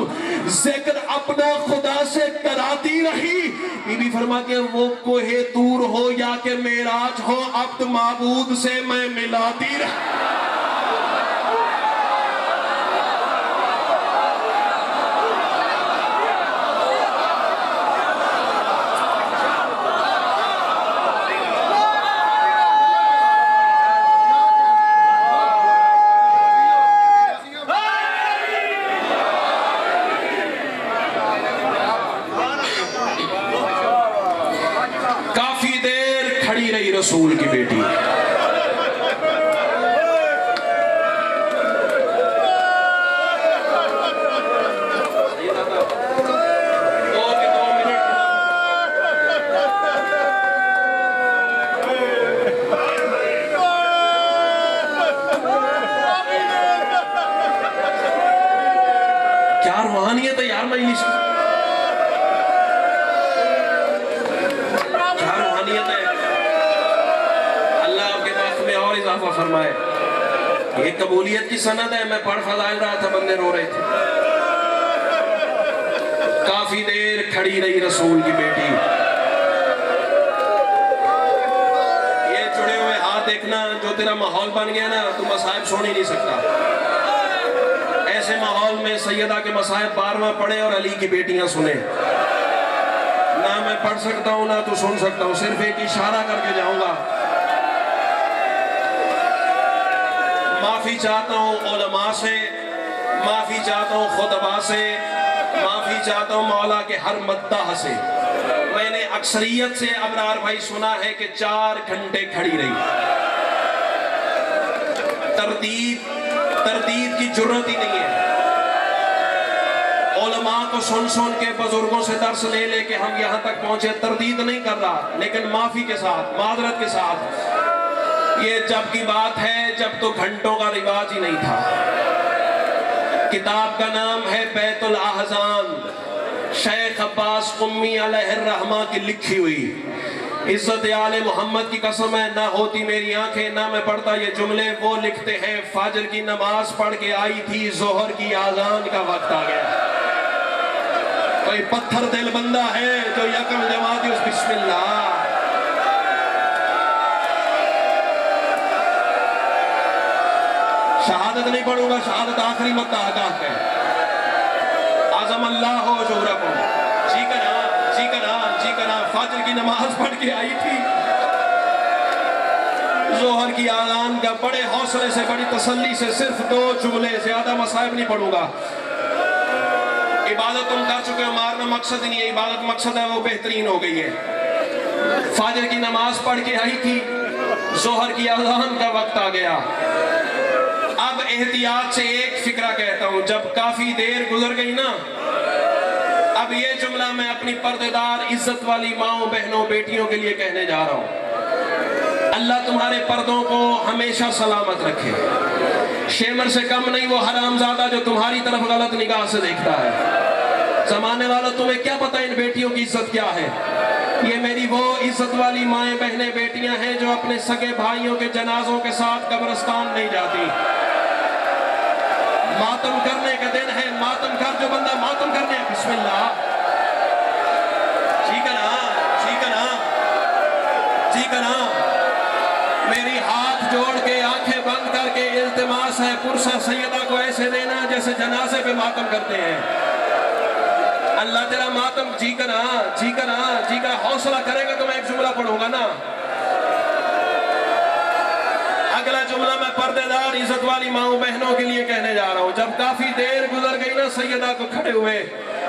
जिक्र अपना खुदा से कराती रही। बीबी फरमाती है वो कोहे दूर हो या के मेराज हो, अब्द माबूद से मैं मिलाती रही। काफी देर खड़ी रही रसूल की बेटी। क्या रूहानियत है यार मजलिस, क्या रूहानियत है। अल्लाह आपके पास में और इजाफा फरमाए। ये कबूलियत की सनद है। मैं पढ़ फजाइल रहा था, बंदे रो रहे थे। काफी देर खड़ी रही रसूल की बेटी। ये जुड़े हुए हाथ देखना, जो तेरा माहौल बन गया ना, तू मसाइब सुन ही नहीं सकता। ऐसे माहौल में सैयदा के मसाइब 12वां पढ़े और अली की बेटियां सुने। ना मैं पढ़ सकता हूं ना तू सुन सकता हूं, सिर्फ एक इशारा करके जाऊंगा। माफी चाहता हूं उलमा से, माफी चाहता हूं खुतबा से, माफी चाहता हूं मौला के हर मद्दाह से। मैंने अक्सरियत से अबरार भाई सुना है कि 4 घंटे खड़ी रही। तरदीद की जरूरत ही नहीं है। उलमा को सुन सुन के, बुजुर्गों से दर्स ले लेके हम यहाँ तक पहुंचे। तरदीद नहीं कर रहा, लेकिन माफी के साथ, मादरत के साथ। ये जब की बात है जब तो घंटों का रिवाज ही नहीं था। किताब का नाम है बैतुल अहज़ान, शेख अब्बास कुम्मी अलैहिर्रहमा की लिखी हुई। इज्जत आले मोहम्मद की कसम है, ना होती मेरी आंखें ना मैं पढ़ता ये जुमले। वो लिखते हैं फाजर की नमाज पढ़ के आई थी, जोहर की आजान का वक्त आ गया। कोई पत्थर दिल बंदा है जो यकम जमाती उस बिस्मिल्लाह। शहादत नहीं पढ़ूंगा, शहादत आखिरी मक्का आगाह है। आजम अल्लाह हो जोरकुम, जी करा जी करा जी करा। फाजर की नमाज पढ़ के आई थी, जोहर की आज़ान का बड़े हौसले से, बड़ी तसल्ली से, सिर्फ 2 जुमले, ज्यादा मसाइब नहीं पढ़ूंगा। इबादत तुम कर चुके हो, मारना मकसद ही नहीं है। इबादत मकसद है, वो बेहतरीन हो गई है। फाजर की नमाज पढ़ के आई थी, जोहर की आज़ान का वक्त आ गया। अब एहतियात से एक फिक्रा कहता हूं, जब काफी देर गुजर गई ना, अब ये जुमला मैं अपनी पर्देदार इज्जत वाली माओं, बहनों, बेटियों के लिए कहने जा रहा हूं। अल्लाह तुम्हारे पर्दों को हमेशा सलामत रखे। शेमर से कम नहीं वो हरामजादा जो तुम्हारी तरफ गलत निगाह से देखता है। जमाने वालों, तुम्हें क्या पता इन बेटियों की इज्जत क्या है। ये मेरी वो इज्जत वाली माएं, बहनें, बेटियां हैं जो अपने सगे भाइयों के जनाजों के साथ कब्रिस्तान नहीं जाती। मातम करने का दिन है, मातम कर जो बंदा मातम करने, बिस्मिल्लाह। ठीक है ना, ठीक है ना। ठीक है ना? मेरी हाथ जोड़ के आंखें बंद करके इल्तिमास है, पुरसा सैयदा को ऐसे देना जैसे जनाजे पे मातम करते हैं। अल्लाह तेरा मातम जी करा, जी करा, जी करा। हौसला करेगा तो मैं एक जुमला पढ़ूंगा ना। अगला जुमला मैं पर्देदार इज्जत वाली माओ बहनों के लिए कहने जा रहा हूं। जब काफी देर गुजर गई ना सैयदा को खड़े हुए,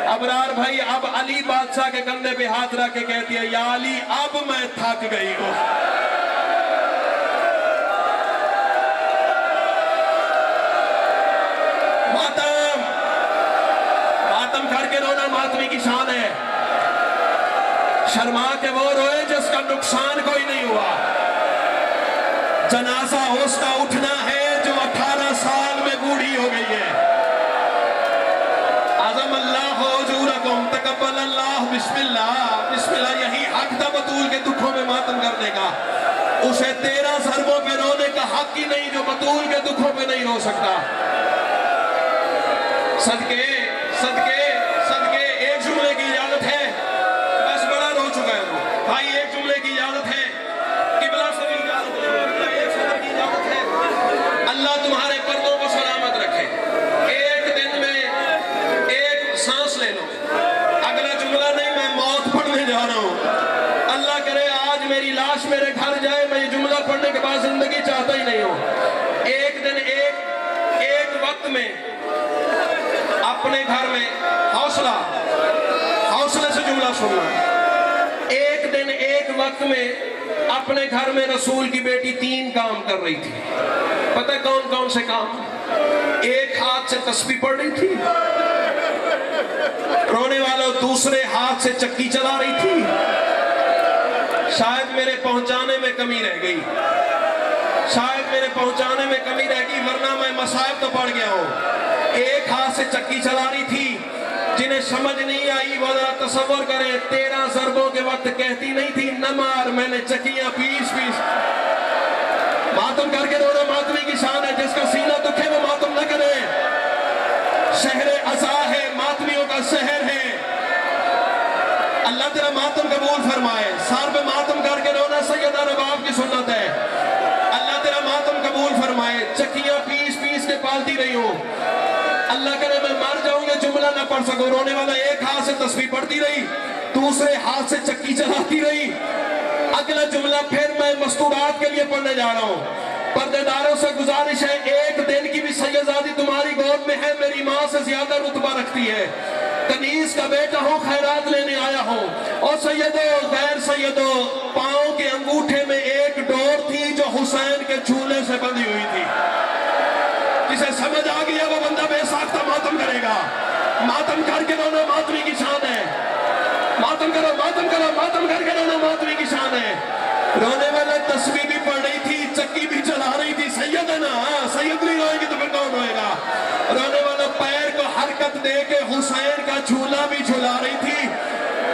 अबरार भाई अब अली बादशाह के कंधे पे हाथ रख के कहती है, या अली अब मैं थक गई हूं। मातम, मातम करके रोना मातमी की शान है। शर्मा के वो रोए जिसका नुकसान कोई नहीं हुआ। जनाजा उसका उठना है जो 18 साल में बूढ़ी हो गई है। आज़म अल्लाह हुजूरकुम तकब्बल अल्लाह, बिस्मिल्लाह बिस्मिल्लाह। यही हक था बतूल के दुखों में मातम करने का। उसे 13 ज़रबों पे रोने का हक ही नहीं जो बतूल के दुखों पे नहीं रो सकता। सदके सदके सदके एक जुमले की इजाजत है, बस बड़ा रो चुका है वो भाई। एक जुमले की इजाजत है, किबला से भी इजाजत है, एक सदर की इजाजत है। अल्लाह तुम्हारे पर्दों को सलामत रखे। एक दिन में एक सांस ले लो। अगला जुमला नहीं, मैं मौत पढ़ने जा रहा हूं। अल्लाह करे आज मेरी लाश मेरे घर जाए, मैं ये जुमला पढ़ने के बाद जिंदगी चाहता ही नहीं हूं। एक दिन एक वक्त में अपने घर में हौसला, हौसले से जुमला सुनना। एक दिन एक वक्त में अपने घर में रसूल की बेटी 3 काम कर रही थी। पता है कौन कौन से काम? एक हाथ से तस्बीह पढ़ रही थी, रोने वालों दूसरे हाथ से चक्की चला रही थी। शायद मेरे पहुंचाने में कमी रह गई, शायद मेरे पहुंचाने में कमी रह गई, वरना मैं मसाइब तो पड़ गया हूं। एक हाथ से चक्की चला रही थी। जिन्हें समझ नहीं आई वो जरा तसव्वुर करें, 13 ज़रबों के वक्त कहती नहीं थी न मार, मैंने चक्कियां पीस पीस। मातम करके रोना मातमी की शान है। जिसका सीना दुखे वो मातम न करे। शहर अज़ा है, मातमियों का शहर है। अल्लाह तेरा मातम कबूल फरमाए। सार पे मातम करके रोना सैयदा रबाब की सुन्नत है। अल्लाह तेरा मातम कबूल फरमाए। चक्कियां पीस पीस के पालती रही हूं। अल्लाह करे मैं मर जाऊंगा, जुमला ना पढ़ सकूं। रोने वाला एक हाथ से तस्बीह पढ़ती रही, दूसरे हाथ से चक्की चलाती रही। अगला जुमला फिर मैं मस्तूरात के लिए पढ़ने जा रहा हूं। पर्देदारों से गुजारिश है, एक दिन की भी सैयदादी तुम्हारी गोद में है, मेरी माँ से ज्यादा रुतबा रखती है। कनीज का बेटा हूँ, खैरात लेने आया हूँ। और सैयदो गैर सैयदो, पाँव के अंगूठे में एक डोर थी जो हुसैन के चूल्हे से बंधी हुई थी। जिसे समझ आ गया वो बंदा बेसाख्ता मातम करेगा। मातम करके रोना मातमी की शान है। मातम करो, मातम करो, मातम करके रोना मातमी की शान है। रोने वाला तस्बीह भी पढ़ रही थी, चक्की भी चला रही थी। सैयद है ना, सैयद नहीं रोएगी तो फिर कौन रोएगा? रोने वाला पैर को हरकत दे के हुसैन का झूला भी झुला रही थी।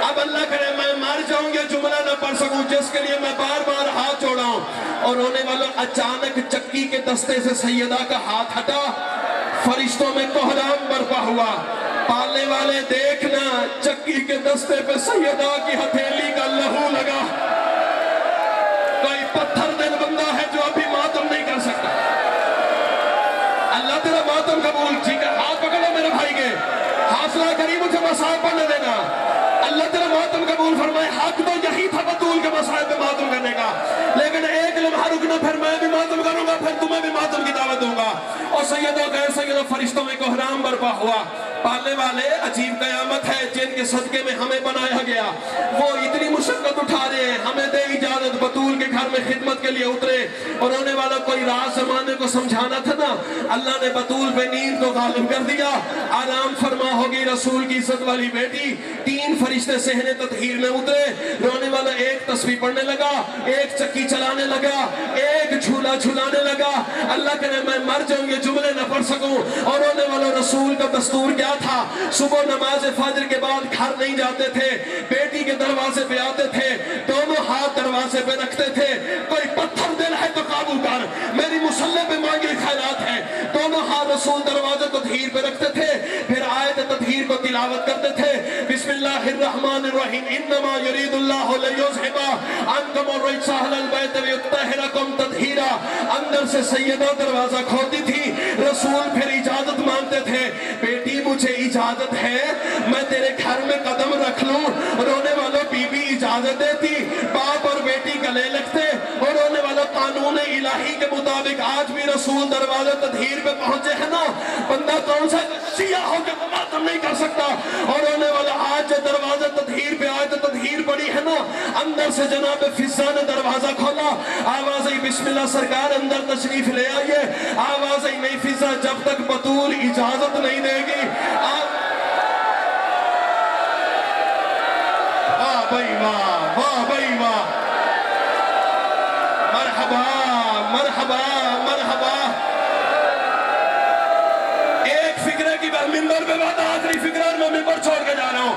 अब अल्लाह करे मैं मर जाऊंगा, जुमला ना पढ़ सकूं, जिसके लिए मैं बार बार हाथ जोड़ा हूं। और रोने वालों अचानक चक्की के दस्ते से सैयदा का हाथ हटा, फरिश्तों में कोहराम बरपा हुआ। पालने वाले देखना, चक्की के दस्ते पे सैयदा की हथेली का लहू लगा। कोई पत्थर दिल बंदा है जो अभी मातम नहीं कर सकता। अल्लाह तेरा मातम कबूल। ठीक है, हाथ पकड़ो मेरे भाई के, हौसला करी मुझे मसाइब पढ़ने देना। अल्लाह तेरा मातम कबूल फरमाए। हक तो यही था बतूल के मसाइब पे मातम करने का, लेकिन एक लम्हा रुकना, फिर मैं भी मातम करूंगा, फिर तुम्हें भी मातम की दावत दूंगा। और सैयदों गैर सैयदों फरिश्तों में कोहराम बरपा हुआ। पालने वाले अजीब कयामत है जिनके सदके में हमें बनाया गया, वो इतनी मुशक्कत उठा रहे हैं, हमें दे इजाजत, बतूल के घर में खिदमत के लिए उतरे। और रोने वाला कोई राज जमाने को समझाना था ना, अल्लाह ने बतूल पे नींद को गालिब कर दिया। आराम फरमा होगी रसूल की इज्जत वाली बेटी। 3 फरिश्ते सहने ततहीर में उतरे। रोने वाला एक तस्बीह पढ़ने लगा, एक चक्की चलाने लगा, एक झूला झुलाने लगा। अल्लाह करे मैं मर जाऊंगी, जुमले न पढ़ सकूं। और रोने वाला रसूल का दस्तूर क्या था? सुबह नमाज फजर के बाद घर नहीं जाते थे, बेटी के दरवाजे पे आते थे, दोनों हाथ दरवाजे पे रखते थे। कोई पत्थर दिल है तो काबू कर, मेरी मुसल्ले पे मांगी खैरात है। दोनों हाथ रसूल दरवाजे ततहीर पे रखते थे, फिर आयत ततहीर को तिलावत करते थे। बिस्मिल्लाह बिस्मिल्लाहिर्रहमानिर्रहीम इन्नमा युरीदुल्लाहु लियुज़हिबा अन्कुम अर्रिज्सा अहलल बैत व युत्तहिरकुम तत्हीरा। अंदर से सैयदा दरवाजा खोलती थी, रसूल फिर इजाजत मांगते थे, बेटी मुझे इजाजत है मैं तेरे घर में कदम रख लूं। रोने वालों बीबी इजाजत देती, बाप और बेटी गले लगते और रोने वालों कानून इलाही के मुताबिक आज भी रसूल दरवाजे तदहीर पे पहुंचे हैं ना, बंदा कौन सा शिया हो के मातम नहीं कर सकता। और रोने वाला आज जो दरवाजा तदहीर पे आए तो तदहीर पड़ी है ना, अंदर से जनाब फिजा ने दरवाजा खोला, आवाज आई बिस्मिल्लाह सरकार अंदर तशरीफ ले आइए। आवाज आई नहीं फिजा जब तक बतूल इजाजत नहीं देगी। वाह भाई वाह, वाह भाई वाह, मरहबा मरहबा मरहबा। एक फिक्रे की मिंबर पे बात, आखिरी फिक्रा मैं मिंबर छोड़ के जा रहा हूँ।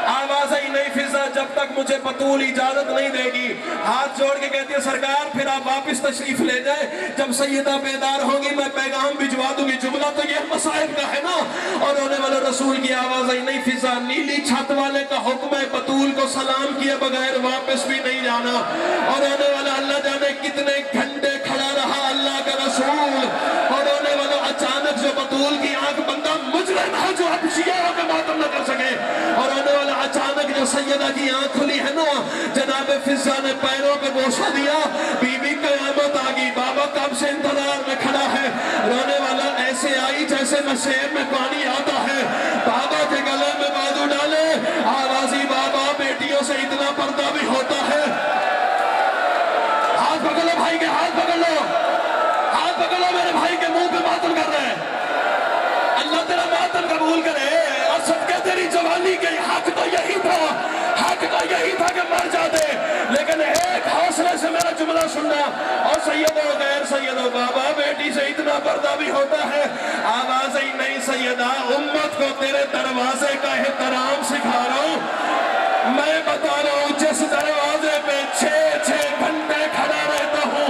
आवाज आई नहीं फिजा जब तक मुझे बतूल इजाजत नहीं देगी। हाथ जोड़ के कहती है सरकार फिर आप वापस तशरीफ ले जाए, जब सैयदा बेदार होगी मैं पैगाम भिजवा दूंगी। जुमला तो ये मसाइब का है ना। और होने वाले रसूल की आवाज आई नहीं फिजा नीली छत वाले का हुक्म है बतूल को सलाम किए बगैर वापस भी नहीं जाना। और होने वाला अल्लाह जाने कितने घंटे खड़ा रहा अल्लाह का रसूल। और होने वाला अचानक जो बतूल की आंख बंदा मुजरिम है जो अब शिया का मातम न कर सके। और होने वाला अचानक जो सैयदा की आंख खुली है ना, जनाब फिजा ने पैरों पे बोसा दिया, बीबी कयामत आ गई। बाबा कब से इंतजार में खड़ा है। रोने वाला ऐसे आई जैसे नशेब में पानी आता है, बाबा के गले में बाजू डाले, आवाजी बाबा बेटियों से इतना पर्दा भी होता है। हाथ पकड़ लो भाई के, हाथ पकड़ लो, हाथ पकड़ लो, मेरे भाई के मुंह पे मातम कर रहे हैं। अल्लाह तेरा मातम कबूल करे और सदके तेरी जवानी के हक तो यही था, हक तो यही था कि मर जाते। लेकिन एक हौसले से मेरा जुमला सुनना। और सैयदो गैर सैयदो बाबा बेटी से इतना पर्दा भी होता है। आवाज ही नहीं सैयदा उम्मत को तेरे दरवाजे का एहतराम सिखा रहा हूँ। मैं बता रहा हूँ जिस दरवाजे पे 6-6 घंटे खड़ा रहता हूँ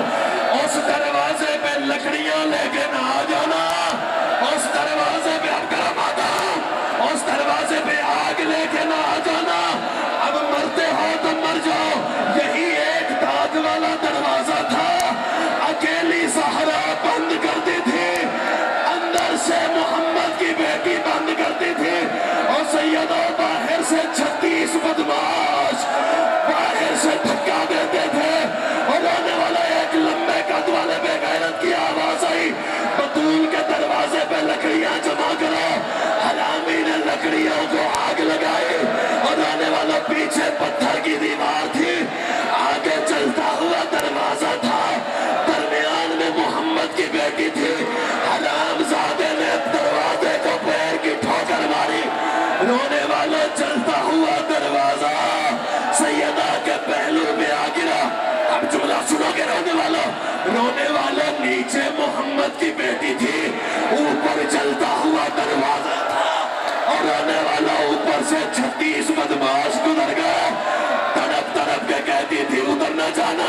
उस दरवाजे पे लकड़ियां लेके ना आ जाना। उस दरवाजे पे अब गर्म आता, उस दरवाजे पे आग लेके ना आ जाना। अब मरते हो तो मर जाओ। यही एक दाग वाला दरवाजा था, अकेली सहरा बंद करती थी, अंदर से मोहम्मद की बेटी बंद करती थी। और सैयदों बाहर से 36 बदमाश बाहर से धक्का देते थे। और रोने वाला एक लंबे कद वाले बेगैरत की आवाज आई, बतूल के दरवाजे पे लकड़ियां जमा करो। हरामी ने लकड़ियों को आग लगाई। और रोने वाला पीछे पत्थर की दीवार थी, आगे चलता हुआ दरवाजा था, दरमियान में मोहम्मद की बेटी थी। हरामजादे ने दरवाजे को पैर की ठोकर मारी। रोने वाला चलता हुआ दरवाजा सैयदा के पहलू में आ गिरा। अब जुमला सुनोगे रोने वालों। रोने वाला नीचे मोहम्मद की बेटी थी, ऊपर चलता हुआ दरवाजा था। और रोने वाला ऊपर से 36 बदमाश गुजर गया। तड़प तड़प के कहती थी उधर न जाना,